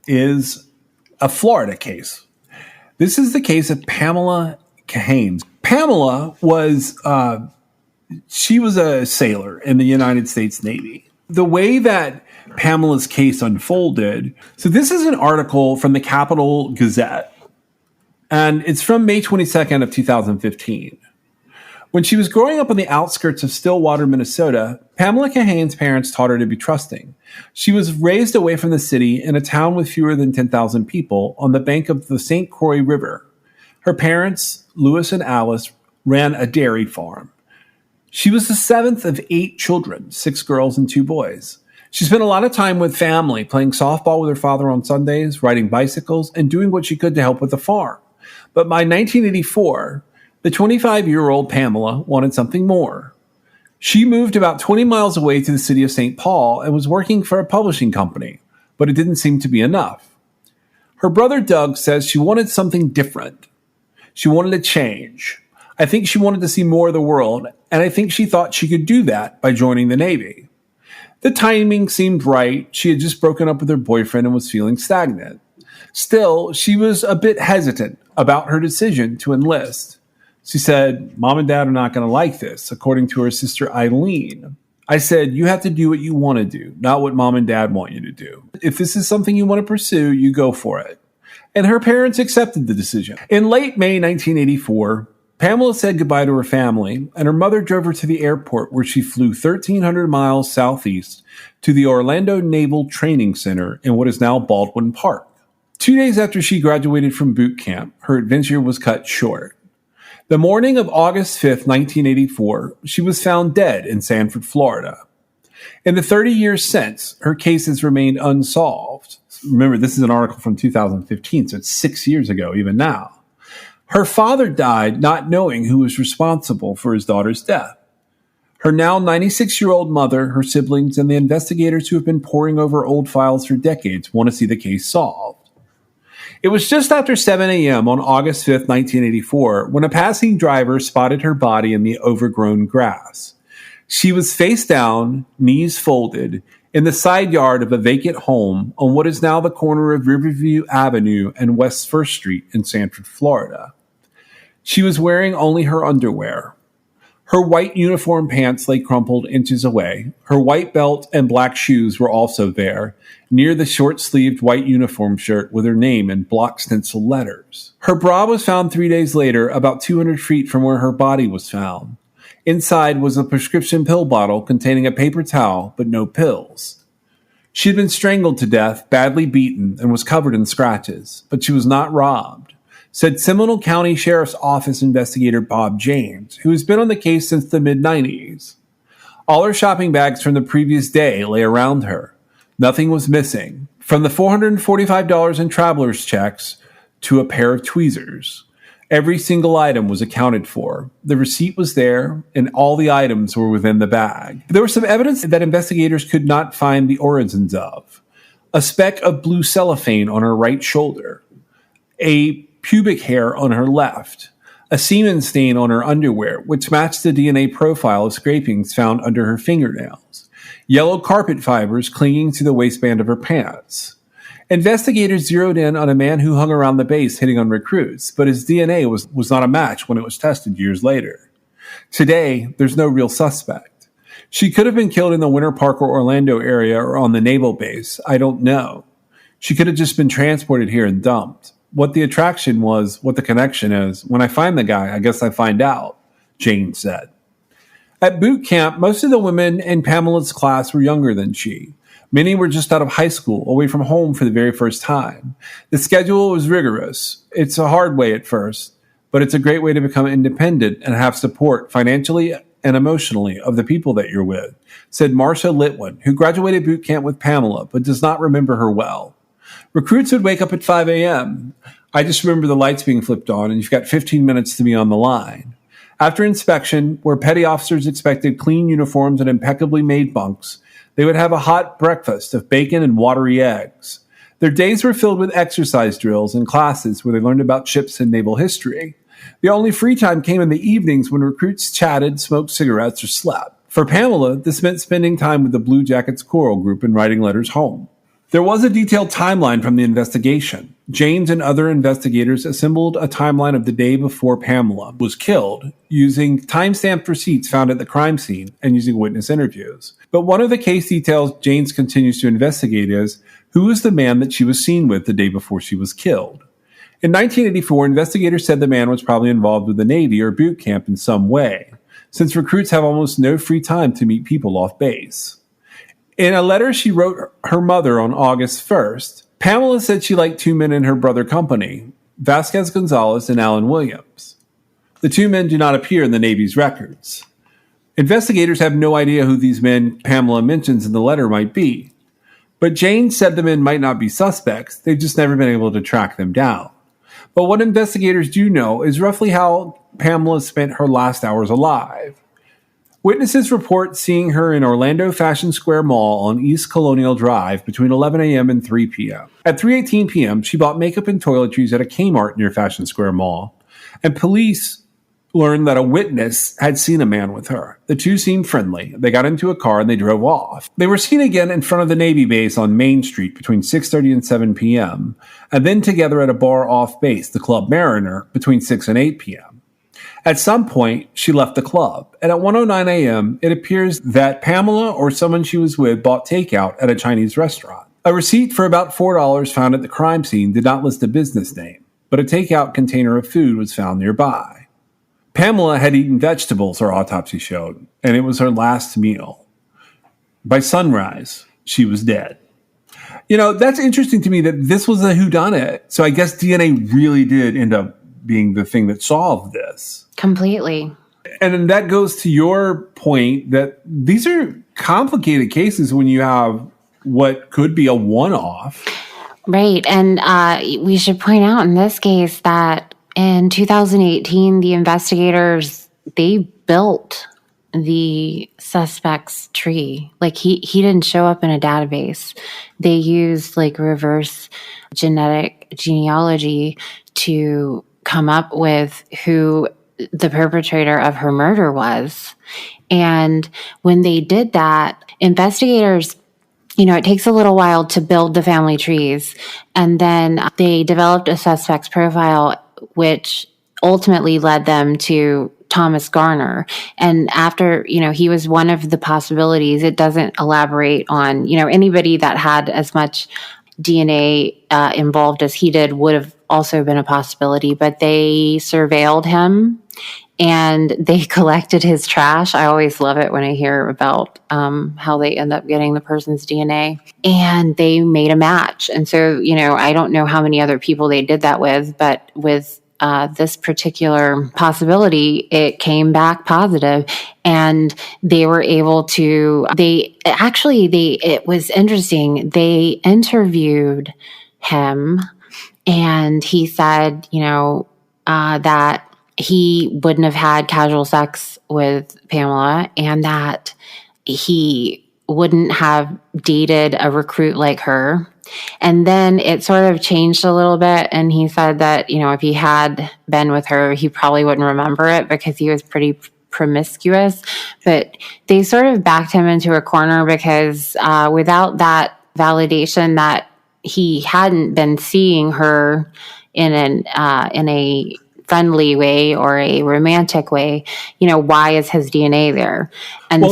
is a Florida case. This is the case of Pamela Cahanes. Pamela was, she was a sailor in the United States Navy. The way that Pamela's case unfolded, so this is an article from the Capital Gazette, and it's from May 22nd of 2015. When she was growing up on the outskirts of Stillwater, Minnesota, Pamela Cahane's parents taught her to be trusting. She was raised away from the city in a town with fewer than 10,000 people on the bank of the St. Croix River. Her parents, Louis and Alice, ran a dairy farm. She was the seventh of 8 children, 6 girls and 2 boys. She spent a lot of time with family, playing softball with her father on Sundays, riding bicycles, and doing what she could to help with the farm. But by 1984, the 25-year-old Pamela wanted something more. She moved about 20 miles away to the city of St. Paul and was working for a publishing company, but it didn't seem to be enough. Her brother Doug says she wanted something different. She wanted a change. I think she wanted to see more of the world, and I think she thought she could do that by joining the Navy. The timing seemed right. She had just broken up with her boyfriend and was feeling stagnant. Still, she was a bit hesitant about her decision to enlist. She said, "Mom and Dad are not going to like this," according to her sister Eileen. I said, "You have to do what you want to do, not what Mom and Dad want you to do. If this is something you want to pursue, you go for it." And her parents accepted the decision. In late May 1984, Pamela said goodbye to her family, and her mother drove her to the airport, where she flew 1,300 miles southeast to the Orlando Naval Training Center in what is now Baldwin Park. 2 days after she graduated from boot camp, her adventure was cut short. The morning of August 5th, 1984, she was found dead in Sanford, Florida. In the 30 years since, her case has remained unsolved. Remember, this is an article from 2015, so it's 6 years ago, even now. Her father died not knowing who was responsible for his daughter's death. Her now 96-year-old mother, her siblings, and the investigators who have been poring over old files for decades want to see the case solved. It was just after 7 a.m. on August 5th, 1984, when a passing driver spotted her body in the overgrown grass. She was face down, knees folded, in the side yard of a vacant home on what is now the corner of Riverview Avenue and West 1st Street in Sanford, Florida. She was wearing only her underwear. Her white uniform pants lay crumpled inches away. Her white belt and black shoes were also there, near the short-sleeved white uniform shirt with her name in block stencil letters. Her bra was found 3 days later, about 200 feet from where her body was found. Inside was a prescription pill bottle containing a paper towel, but no pills. She had been strangled to death, badly beaten, and was covered in scratches, but she was not robbed, said Seminole County Sheriff's Office investigator Bob James, who has been on the case since the mid-90s. All her shopping bags from the previous day lay around her. Nothing was missing, from the $445 in traveler's checks to a pair of tweezers. Every single item was accounted for. The receipt was there, and all the items were within the bag. There was some evidence that investigators could not find the origins of. A speck of blue cellophane on her right shoulder, a pubic hair on her left, a semen stain on her underwear, which matched the DNA profile of scrapings found under her fingernails, yellow carpet fibers clinging to the waistband of her pants. Investigators zeroed in on a man who hung around the base hitting on recruits, but his DNA was not a match when it was tested years later. Today, there's no real suspect. She could have been killed in the Winter Park or Orlando area or on the naval base. I don't know. She could have just been transported here and dumped. What the attraction was, what the connection is. When I find the guy, I guess I find out, Jane said. At boot camp, most of the women in Pamela's class were younger than she. Many were just out of high school, away from home for the very first time. The schedule was rigorous. It's a hard way at first, but it's a great way to become independent and have support financially and emotionally of the people that you're with, said Marcia Litwin, who graduated boot camp with Pamela but does not remember her well. Recruits would wake up at 5 a.m. I just remember the lights being flipped on and you've got 15 minutes to be on the line. After inspection, where petty officers expected clean uniforms and impeccably made bunks, they would have a hot breakfast of bacon and watery eggs. Their days were filled with exercise drills and classes where they learned about ships and naval history. The only free time came in the evenings when recruits chatted, smoked cigarettes, or slept. For Pamela, this meant spending time with the Blue Jackets choral group and writing letters home. There was a detailed timeline from the investigation. Janes and other investigators assembled a timeline of the day before Pamela was killed using time-stamped receipts found at the crime scene and using witness interviews. But one of the case details Janes continues to investigate is, who was the man that she was seen with the day before she was killed? In 1984, investigators said the man was probably involved with the Navy or boot camp in some way, since recruits have almost no free time to meet people off base. In a letter she wrote her mother on August 1st, Pamela said she liked two men in her brother company, Vasquez Gonzalez and Alan Williams. The two men do not appear in the Navy's records. Investigators have no idea who these men Pamela mentions in the letter might be. But Jane said the men might not be suspects, they've just never been able to track them down. But what investigators do know is roughly how Pamela spent her last hours alive. Witnesses report seeing her in Orlando Fashion Square Mall on East Colonial Drive between 11 a.m. and 3 p.m. At 3:18 p.m., she bought makeup and toiletries at a Kmart near Fashion Square Mall, and police learned that a witness had seen a man with her. The two seemed friendly. They got into a car and they drove off. They were seen again in front of the Navy base on Main Street between 6:30 and 7 p.m., and then together at a bar off base, the Club Mariner, between 6 and 8 p.m. At some point, she left the club, and at 1:09 a.m., it appears that Pamela or someone she was with bought takeout at a Chinese restaurant. A receipt for about $4 found at the crime scene did not list a business name, but a takeout container of food was found nearby. Pamela had eaten vegetables, her autopsy showed, and it was her last meal. By sunrise, she was dead. You know, that's interesting to me that this was a whodunit. So I guess DNA really did end up being the thing that solved this. Completely. And then that goes to your point that these are complicated cases when you have what could be a one-off. Right. And we should point out in this case that in 2018, the investigators, they built the suspect's tree. Like he didn't show up in a database. They used like reverse genetic genealogy to come up with who the perpetrator of her murder was. And when they did that, investigators, you know, it takes a little while to build the family trees. And then they developed a suspect's profile, which ultimately led them to Thomas Garner. And after, you know, he was one of the possibilities. It doesn't elaborate on, you know, anybody that had as much DNA involved as he did would have also been a possibility, but they surveilled him and they collected his trash. I always love it when I hear about how they end up getting the person's DNA, and they made a match. And so, you know, I don't know how many other people they did that with, but with this particular possibility, it came back positive, and they were able to, it was interesting. They interviewed him, and he said, you know, that he wouldn't have had casual sex with Pamela and that he wouldn't have dated a recruit like her. And then it sort of changed a little bit. And he said that, if he had been with her, he probably wouldn't remember it because he was pretty promiscuous. But they sort of backed him into a corner because without that validation that he hadn't been seeing her in a friendly way or a romantic way, why is his DNA there? And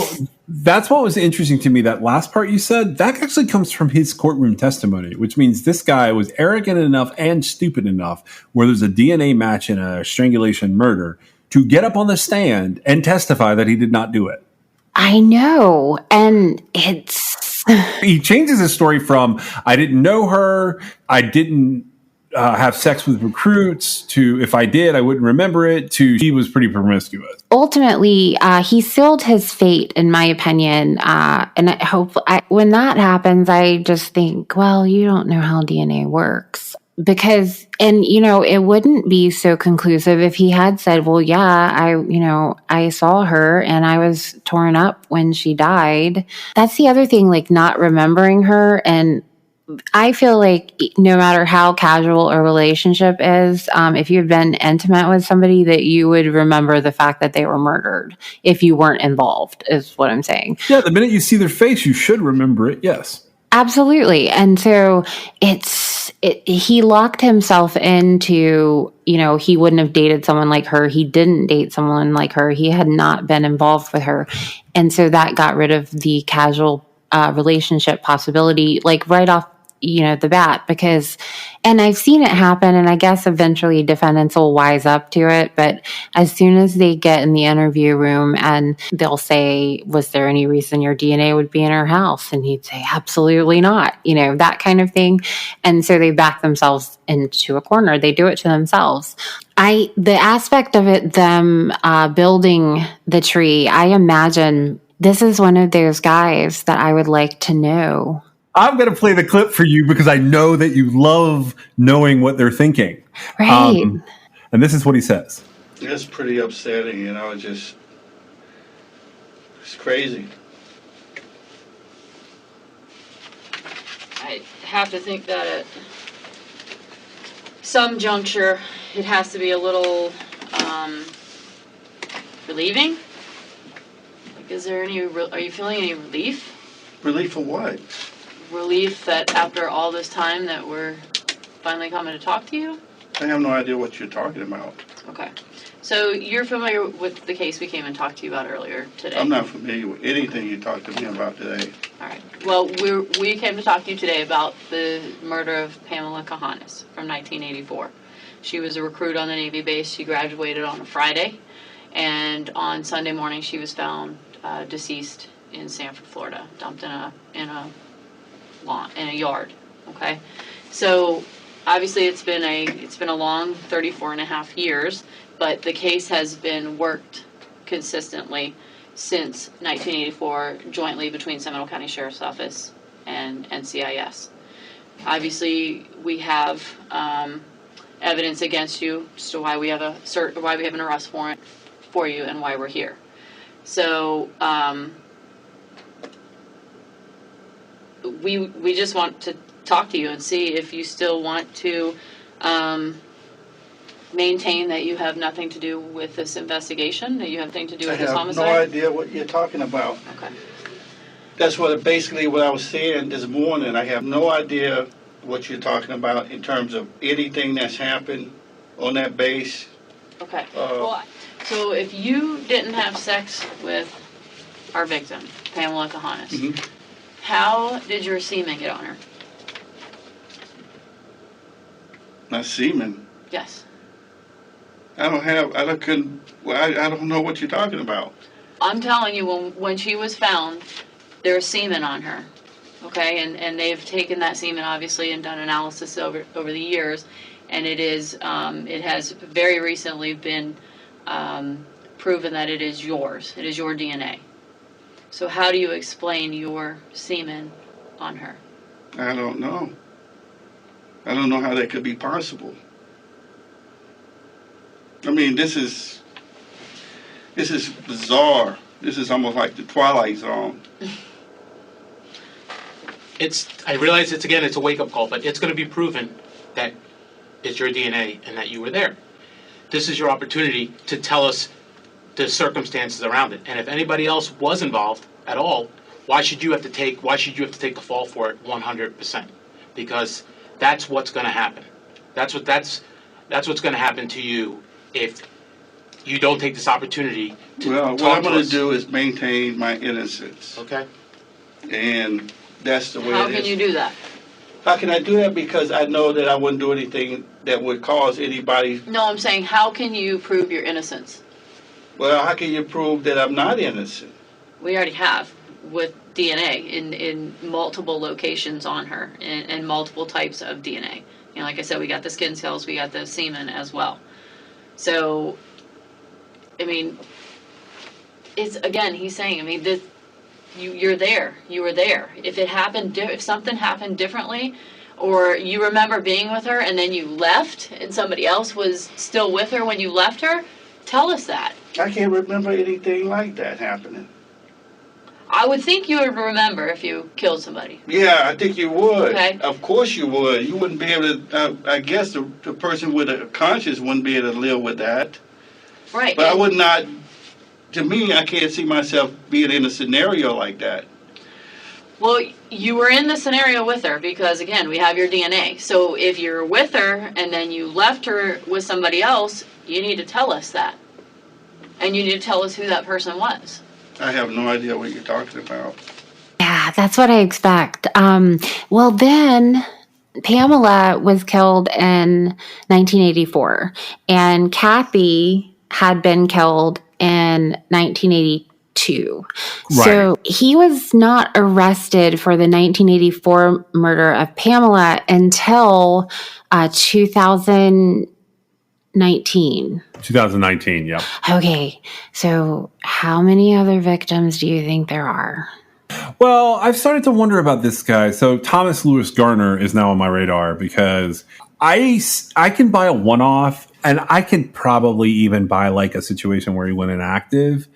that's what was interesting to me. That last part you said, that actually comes from his courtroom testimony, which means this guy was arrogant enough and stupid enough where there's a DNA match in a strangulation murder to get up on the stand and testify that he did not do it. I know. And he changes his story from, I didn't know her, I didn't have sex with recruits, to if I did, I wouldn't remember it, to he was pretty promiscuous. Ultimately, he sealed his fate, in my opinion. And I hope when that happens, I just think, well, you don't know how DNA works. Because, it wouldn't be so conclusive if he had said, well, yeah, I saw her and I was torn up when she died. That's the other thing, like not remembering her. And I feel like no matter how casual a relationship is, if you've been intimate with somebody, that you would remember the fact that they were murdered if you weren't involved, is what I'm saying. Yeah, the minute you see their face, you should remember it, yes. Absolutely. And so he locked himself into, he wouldn't have dated someone like her. He didn't date someone like her. He had not been involved with her. And so that got rid of the casual relationship possibility, like right off, the bat, and I've seen it happen, and I guess eventually defendants will wise up to it. But as soon as they get in the interview room and they'll say, was there any reason your DNA would be in her house? And he'd say, absolutely not, that kind of thing. And so they back themselves into a corner. They do it to themselves. The aspect of it, them building the tree, I imagine this is one of those guys that I would like to know. I'm going to play the clip for you because I know that you love knowing what they're thinking. Right. And this is what he says. It's pretty upsetting, it's crazy. I have to think that at some juncture, it has to be a little relieving. Like, are you feeling any relief? Relief for what? Relief that after all this time that we're finally coming to talk to you? I have no idea what you're talking about. Okay. So you're familiar with the case we came and talked to you about earlier today? I'm not familiar with anything you talked to me about today. All right. Well, we came to talk to you today about the murder of Pamela Kahanis from 1984. She was a recruit on the Navy base. She graduated on a Friday, and on Sunday morning she was found deceased in Sanford, Florida, dumped in a yard. Okay, so obviously it's been a long 34 and a half years, but the case has been worked consistently since 1984 jointly between Seminole County Sheriff's Office and NCIS. Obviously we have evidence against you as to why we have an arrest warrant for you and why we're here. So we just want to talk to you and see if you still want to maintain that you have nothing to do with this investigation, that you have nothing to do with this homicide. I have no idea what you're talking about. Okay. That's what I was saying this morning. I have no idea what you're talking about in terms of anything that's happened on that base. Okay. So if you didn't have sex with our victim, Pamela Kahanis, Mm-hmm. How did your semen get on her? My semen? Yes. I don't know what you're talking about. I'm telling you, when she was found, there was semen on her. Okay, and they've taken that semen obviously and done analysis over the years, and it has very recently been proven that it is yours. It is your DNA. So how do you explain your semen on her? I don't know. I don't know how that could be possible. I mean, this is bizarre. This is almost like the Twilight Zone. I realize it's a wake-up call, but it's going to be proven that it's your DNA and that you were there. This is your opportunity to tell us the circumstances around it. And if anybody else was involved at all, why should you have to take the fall for it 100%? Because that's what's going to happen. That's what's going to happen to you if you don't take this opportunity to Well, talk what I'm to going us. to do is maintain my innocence. Okay. And that's the way How it can is. you do that? How can I do that? Because I know that I wouldn't do anything that would cause anybody. No, I'm saying, how can you prove your innocence? Well, how can you prove that I'm not innocent? We already have with DNA in multiple locations on her and multiple types of DNA. You know, like I said, we got the skin cells, we got the semen as well. So, I mean, it's again, he's saying, I mean, this, you're there, you were there. If it happened, if something happened differently, or you remember being with her and then you left and somebody else was still with her when you left her, tell us that. I can't remember anything like that happening. I would think you would remember if you killed somebody. Yeah, I think you would. Okay. Of course you would. You wouldn't be able to, I guess the person with a conscience wouldn't be able to live with that. Right. But I and- would not, to me, I can't see myself being in a scenario like that. Well, you were in the scenario with her because, again, we have your DNA. So if you're with her and then you left her with somebody else, you need to tell us that. And you need to tell us who that person was. I have no idea what you're talking about. Yeah, that's what I expect. Well, then Pamela was killed in 1984, and Kathy had been killed in 1982. Right. So he was not arrested for the 1984 murder of Pamela until 2019. 2019, yep. Okay, so how many other victims do you think there are? Well, I've started to wonder about this guy. So Thomas Lewis Garner is now on my radar because I can buy a one-off, and I can probably even buy like a situation where he went inactive.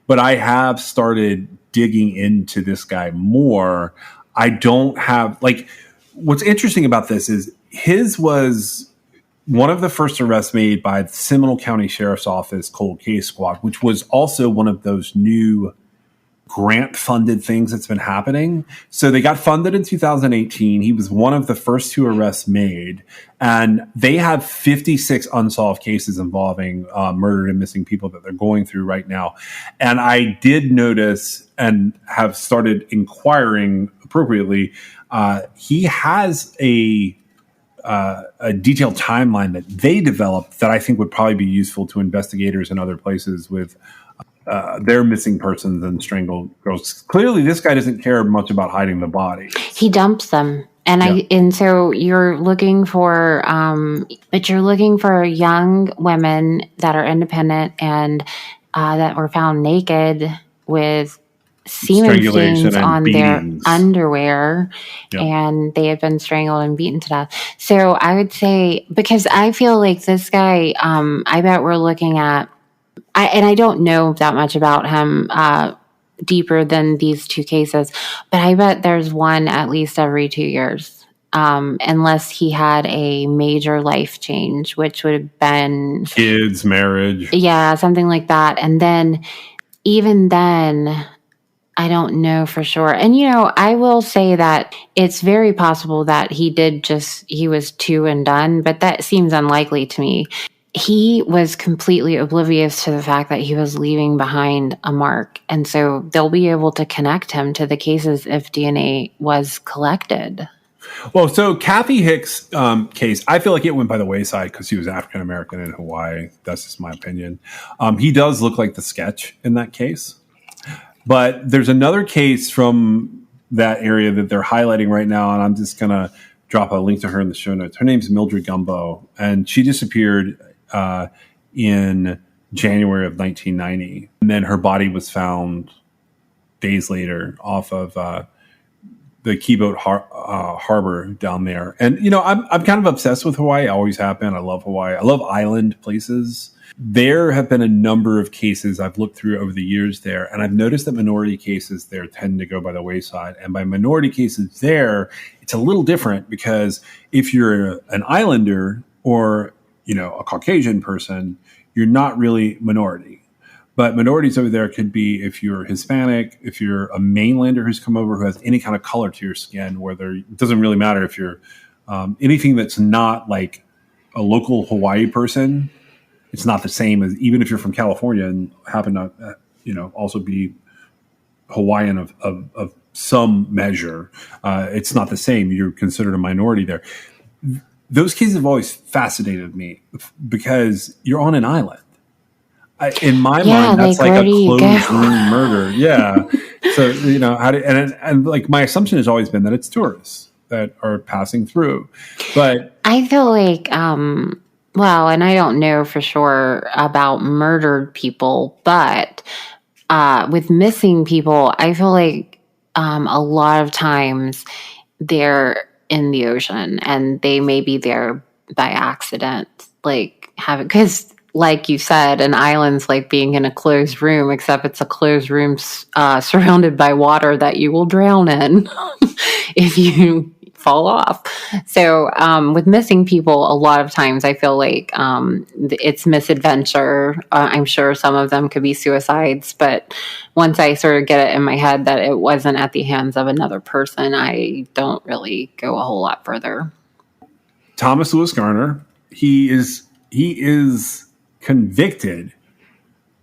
But I have started digging into this guy more. I don't have, like, what's interesting about this is his was one of the first arrests made by the Seminole County Sheriff's Office Cold Case Squad, which was also one of those new grant-funded things that's been happening. So they got funded in 2018. He was one of the first two arrests made, and they have 56 unsolved cases involving murdered and missing people that they're going through right now. And I did notice and have started inquiring appropriately. He has a detailed timeline that they developed that I think would probably be useful to investigators in other places with their missing persons and strangled girls. Clearly, this guy doesn't care much about hiding the body. He dumps them. And so you're looking for, but you're looking for young women that are independent and that were found naked with semen Strangulation stains and on beatings. their underwear, Yep. and they had been strangled and beaten to death. So I would say, because I feel like this guy, I bet we're looking at, and I don't know that much about him deeper than these two cases, but I bet there's one at least every 2 years, unless he had a major life change, which would have been Kids, marriage. yeah, something like that. And then even then, I don't know for sure. And, you know, I will say that it's very possible that he was two and done, but that seems unlikely to me. He was completely oblivious to the fact that he was leaving behind a mark. And so they'll be able to connect him to the cases if DNA was collected. Well, so Kathy Hicks' case, I feel like it went by the wayside because he was African American in Hawaii. That's just my opinion. He does look like the sketch in that case. But there's another case from that area that they're highlighting right now, and I'm just going to drop a link to her in the show notes. Her name's Mildred Gumbo, and she disappeared in January of 1990. And then her body was found days later off of Keyboat Harbor down there. And I'm kind of obsessed with Hawaii. I always have been. I love Hawaii. I love island places. There have been a number of cases I've looked through over the years there, and I've noticed that minority cases there tend to go by the wayside. And by minority cases there, it's a little different, because if you're an islander or a Caucasian person, you're not really minority. But minorities over there could be if you're Hispanic, if you're a mainlander who's come over who has any kind of color to your skin, whether it doesn't really matter if you're anything that's not like a local Hawaii person. It's not the same as even if you're from California and happen to, also be Hawaiian of some measure. It's not the same. You're considered a minority there. Those cases have always fascinated me because you're on an island. In my mind, that's like a closed room murder. Yeah. So, and like my assumption has always been that it's tourists that are passing through. But I feel like, and I don't know for sure about murdered people, but with missing people, I feel like a lot of times they're in the ocean and they may be there by accident, because like you said, an island's like being in a closed room, except it's a closed room surrounded by water that you will drown in if you fall off. So with missing people, a lot of times I feel like it's misadventure. I'm sure some of them could be suicides, but once I sort of get it in my head that it wasn't at the hands of another person, I don't really go a whole lot further. Thomas Lewis Garner, he is convicted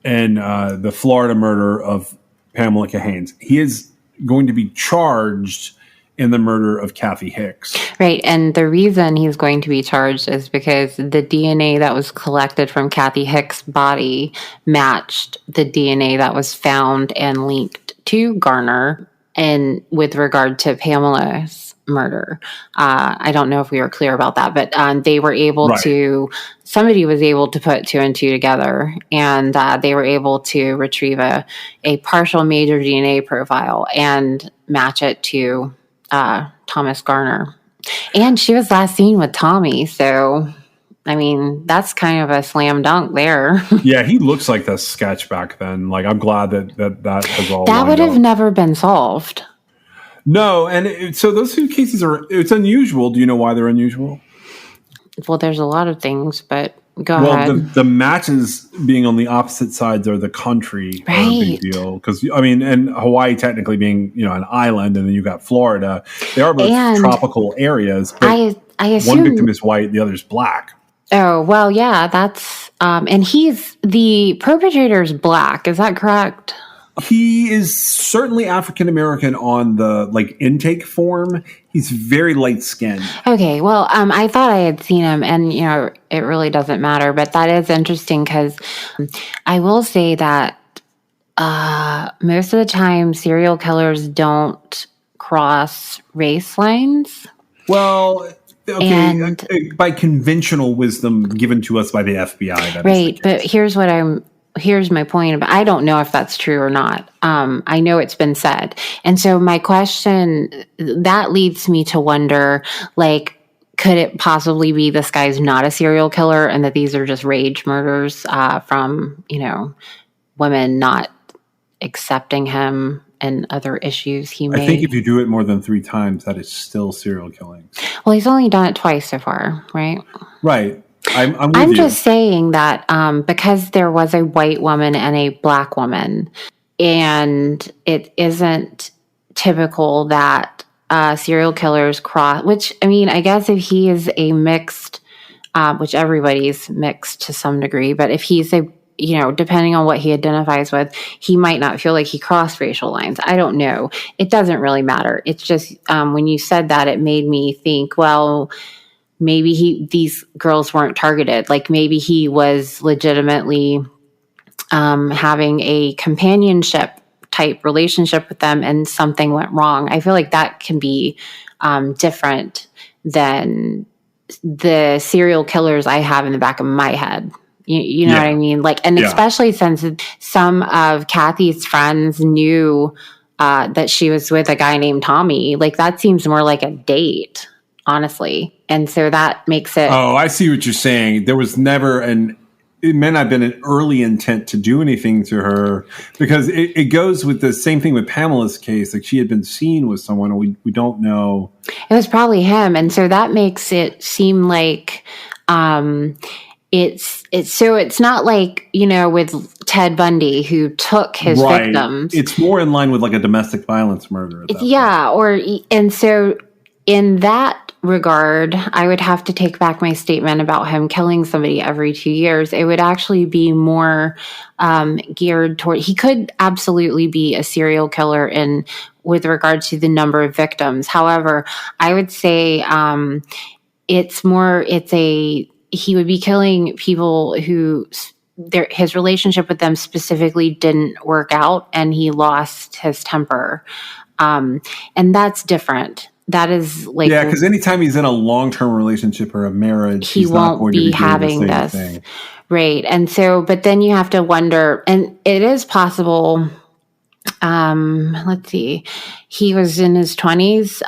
in the Florida murder of Pamela Cahanes. He is going to be charged in the murder of Kathy Hicks. Right. And the reason he's going to be charged is because the DNA that was collected from Kathy Hicks' body matched the DNA that was found and linked to Garner, and with regard to Pamela's murder. I don't know if we were clear about that, but they were able to, somebody was able to put 2 and 2 together, and they were able to retrieve a partial major DNA profile and match it to Thomas Garner. And she was last seen with Tommy, so I mean, that's kind of a slam dunk there. Yeah, he looks like the sketch back then. Like, I'm glad that has all that would have never been solved. No, and so those 2 cases it's unusual. Do you know why they're unusual? Well, there's a lot of things, but go ahead. Well, the matches being on the opposite sides of the country are a big deal. Because, I mean, and Hawaii technically being, an island, and then you got Florida. They are both tropical areas, but I assume, one victim is white, the other's black. Oh, well, yeah, that's, and the perpetrator's black. Is that correct? He is certainly African-American on the intake form. He's very light skinned. Okay. Well, I thought I had seen him, and, it really doesn't matter, but that is interesting because I will say that, most of the time serial killers don't cross race lines. Well, okay, and by conventional wisdom given to us by the FBI. Right. But here's my point. I don't know if that's true or not. I know it's been said. And so my question, that leads me to wonder, could it possibly be this guy's not a serial killer and that these are just rage murders from, women not accepting him and other issues he made? I think if you do it more than 3 times, that is still serial killing. Well, he's only done it twice so far, right? Right. I'm just saying that because there was a white woman and a black woman, and it isn't typical that serial killers cross, which, I mean, I guess if he is a mixed, which everybody's mixed to some degree, but if he's depending on what he identifies with, he might not feel like he crossed racial lines. I don't know. It doesn't really matter. It's just when you said that, it made me think, well, maybe these girls weren't targeted. Maybe he was legitimately having a companionship type relationship with them and something went wrong. I feel like that can be different than the serial killers I have in the back of my head. You know what I mean? Especially since some of Kathy's friends knew that she was with a guy named Tommy. Like, that seems more like a date, honestly. And so that makes it. Oh, I see what you're saying. There was never it may not have been an early intent to do anything to her, because it goes with the same thing with Pamela's case. Like, she had been seen with someone, and we don't know. It was probably him. And so that makes it seem like, it's not like, with Ted Bundy, who took his victims. It's more in line with like a domestic violence murder. And so in that regard, I would have to take back my statement about him killing somebody every 2 years. It would actually be more geared toward, he could absolutely be a serial killer with regard to the number of victims. However, I would say he would be killing people who his relationship with them specifically didn't work out, and he lost his temper. And that's different. That is like, because anytime he's in a long-term relationship or a marriage, he won't be having this thing. Right. And so, but then you have to wonder, and it is possible. Let's see, he was in his 20s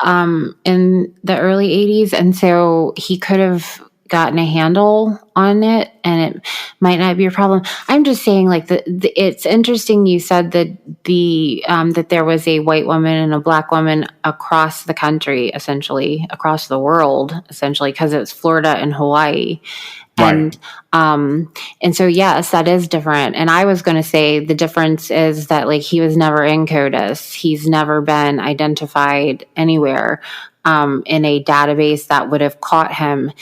in the early 80s, and so he could have gotten a handle on it, and it might not be a problem. I'm just saying, like, it's interesting you said that that there was a white woman and a black woman across the country, essentially across the world, essentially, because it was Florida and Hawaii. Right. And so, yes, that is different. And I was going to say the difference is that, like, he was never in CODIS. He's never been identified anywhere in a database that would have caught him.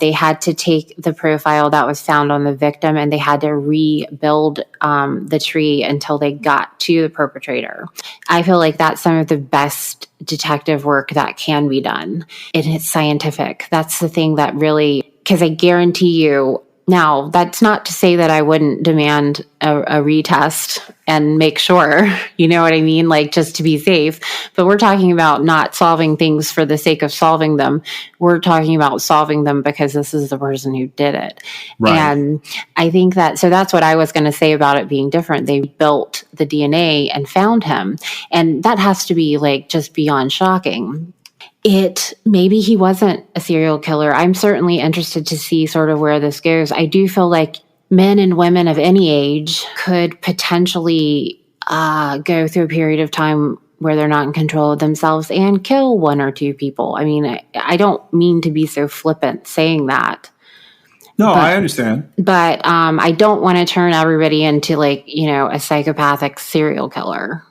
They had to take the profile that was found on the victim, and they had to rebuild the tree until they got to the perpetrator. I feel like that's some of the best detective work that can be done. And it's scientific. That's the thing that really, because I guarantee you, now, that's not to say that I wouldn't demand a retest and make sure, you know what I mean? Like, just to be safe. But we're talking about not solving things for the sake of solving them. We're talking about solving them because this is the person who did it. Right. And I think so that's what I was going to say about it being different. They built the DNA and found him. And that has to be, like, just beyond shocking. Maybe he wasn't a serial killer. I'm certainly interested to see sort of where this goes. I do feel like men and women of any age could potentially go through a period of time where they're not in control of themselves and kill one or two people. I mean, I don't mean to be so flippant saying that. No, I understand. But I don't want to turn everybody into, like, a psychopathic serial killer.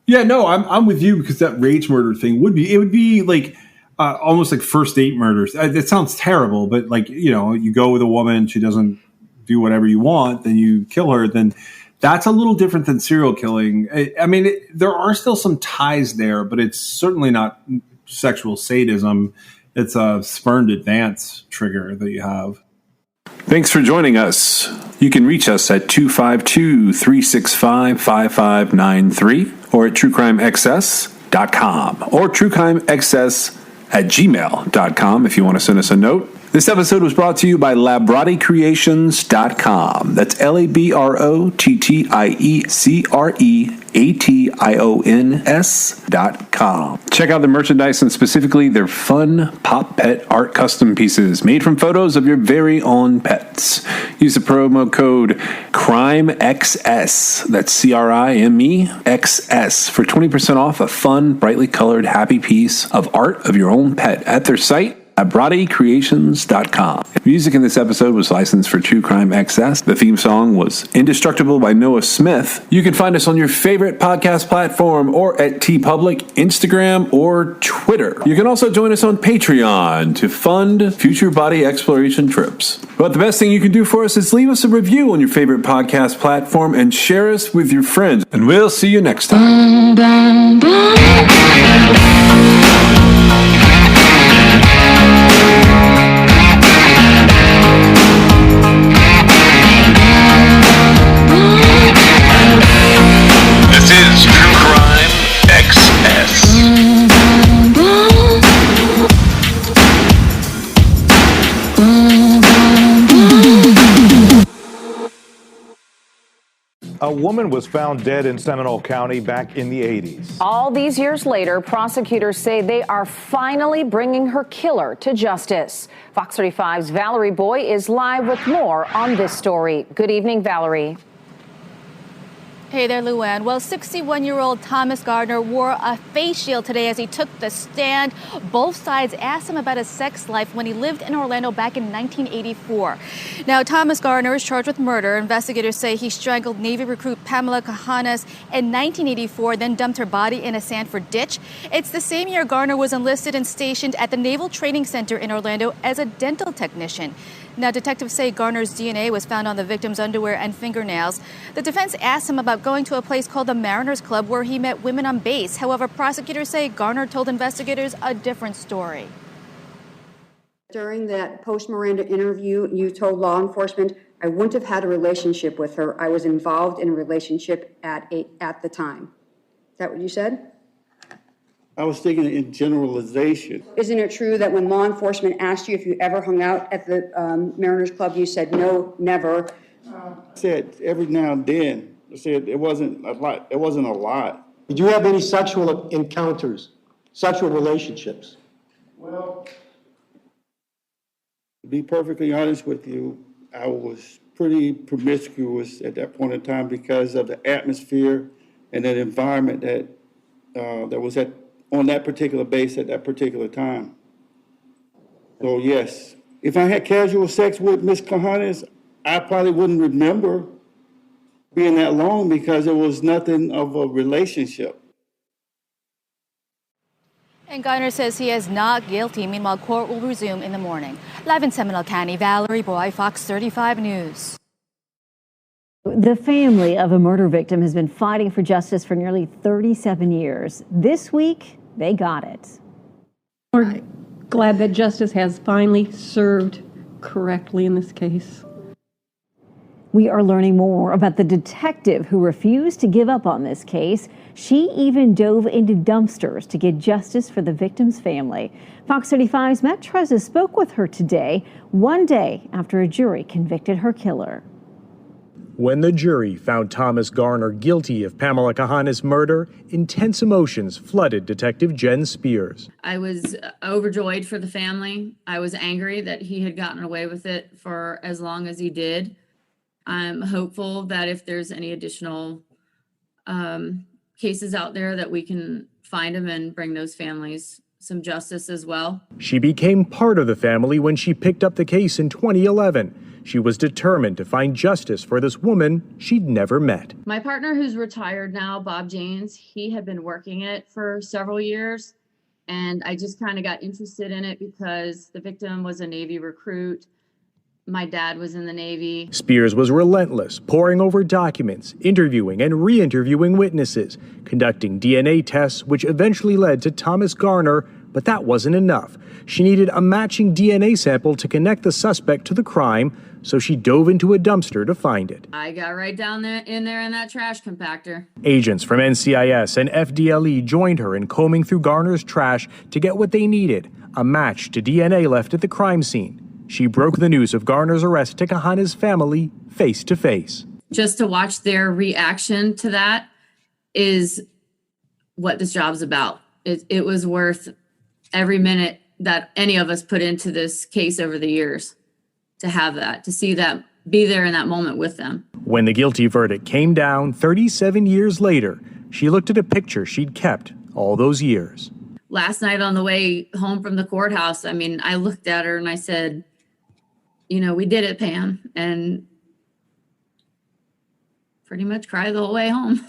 Yeah, no, I'm with you, because that rage murder thing would be like almost like first date murders. It sounds terrible, but, like, you go with a woman, she doesn't do whatever you want, then you kill her. Then that's a little different than serial killing. I mean, there are still some ties there, but it's certainly not sexual sadism. It's a spurned advance trigger that you have. Thanks for joining us. You can reach us at 252-365-5593 or at truecrimexcess.com or truecrimexcess@gmail.com if you want to send us a note. This episode was brought to you by LabrottieCreations.com. That's LabrottieCreations.com. Check out the merchandise, and specifically their fun Pop Pet art custom pieces made from photos of your very own pets. Use the promo code CRIMEXS, that's CRIMEXS, for 20% off a fun, brightly colored, happy piece of art of your own pet at their site, LabrottieCreations.com. Music in this episode was licensed for True Crime XS. The theme song was Indestructible by Noah Smith. You can find us on your favorite podcast platform or at TeePublic, Instagram, or Twitter. You can also join us on Patreon to fund future body exploration trips. But the best thing you can do for us is leave us a review on your favorite podcast platform and share us with your friends. And we'll see you next time. This is True Crime XS. A woman was found dead in Seminole County back in the 80s. All these years later, prosecutors say they are finally bringing her killer to justice. Fox 35's Valerie Boy is live with more on this story. Good evening, Valerie. Hey there, Luann. Well, 61-year-old Thomas Gardner wore a face shield today as he took the stand. Both sides asked him about his sex life when he lived in Orlando back in 1984. Now, Thomas Gardner is charged with murder. Investigators say he strangled Navy recruit Pamela Kahanas in 1984, then dumped her body in a Sanford ditch. It's the same year Gardner was enlisted and stationed at the Naval Training Center in Orlando as a dental technician. Now, detectives say Gardner's DNA was found on the victim's underwear and fingernails. The defense asked him about going to a place called the Mariners Club where he met women on base. However, prosecutors say Gardner told investigators a different story. During that post-Miranda interview, you told law enforcement, I wouldn't have had a relationship with her. I was involved in a relationship at the time. Is that what you said? I was thinking in generalization. Isn't it true that when law enforcement asked you if you ever hung out at the Mariners Club, you said no, never? I said every now and then. I said it wasn't a lot. It wasn't a lot. Did you have any sexual encounters, sexual relationships? Well, to be perfectly honest with you, I was pretty promiscuous at that point in time because of the atmosphere and that environment that was on that particular base at that particular time. So yes, if I had casual sex with Miss Kahanas, I probably wouldn't remember being that long because it was nothing of a relationship. And Gardner says he is not guilty. Meanwhile, court will resume in the morning. Live in Seminole County, Valerie Boy, Fox 35 News. The family of a murder victim has been fighting for justice for nearly 37 years. This week, they got it. We're glad that justice has finally served correctly in this case. We are learning more about the detective who refused to give up on this case. She even dove into dumpsters to get justice for the victim's family. Fox 35's Matt Trezza spoke with her today, one day after a jury convicted her killer. When the jury found Thomas Gardner guilty of Pamela Kahanas' murder, intense emotions flooded Detective Jen Spears. I was overjoyed for the family. I was angry that he had gotten away with it for as long as he did. I'm hopeful that if there's any additional cases out there that we can find him and bring those families some justice as well. She became part of the family when she picked up the case in 2011. She was determined to find justice for this woman she'd never met. My partner, who's retired now, Bob Janes, he had been working it for several years, and I just kind of got interested in it because the victim was a Navy recruit. My dad was in the Navy. Spears was relentless, poring over documents, interviewing and re-interviewing witnesses, conducting DNA tests, which eventually led to Thomas Gardner, but that wasn't enough. She needed a matching DNA sample to connect the suspect to the crime, so she dove into a dumpster to find it. I got right down there in that trash compactor. Agents from NCIS and FDLE joined her in combing through Gardner's trash to get what they needed, a match to DNA left at the crime scene. She broke the news of Gardner's arrest to Kahanas' family face to face. Just to watch their reaction to that is what this job's about. It was worth every minute that any of us put into this case over the years to have that, to see that, be there in that moment with them. When the guilty verdict came down 37 years later, she looked at a picture she'd kept all those years. Last night on the way home from the courthouse, I mean, I looked at her and I said, you know, we did it, Pam, and pretty much cried the whole way home.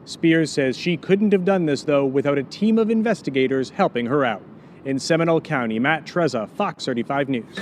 Spears says she couldn't have done this, though, without a team of investigators helping her out. In Seminole County, Matt Trezza, Fox 35 News.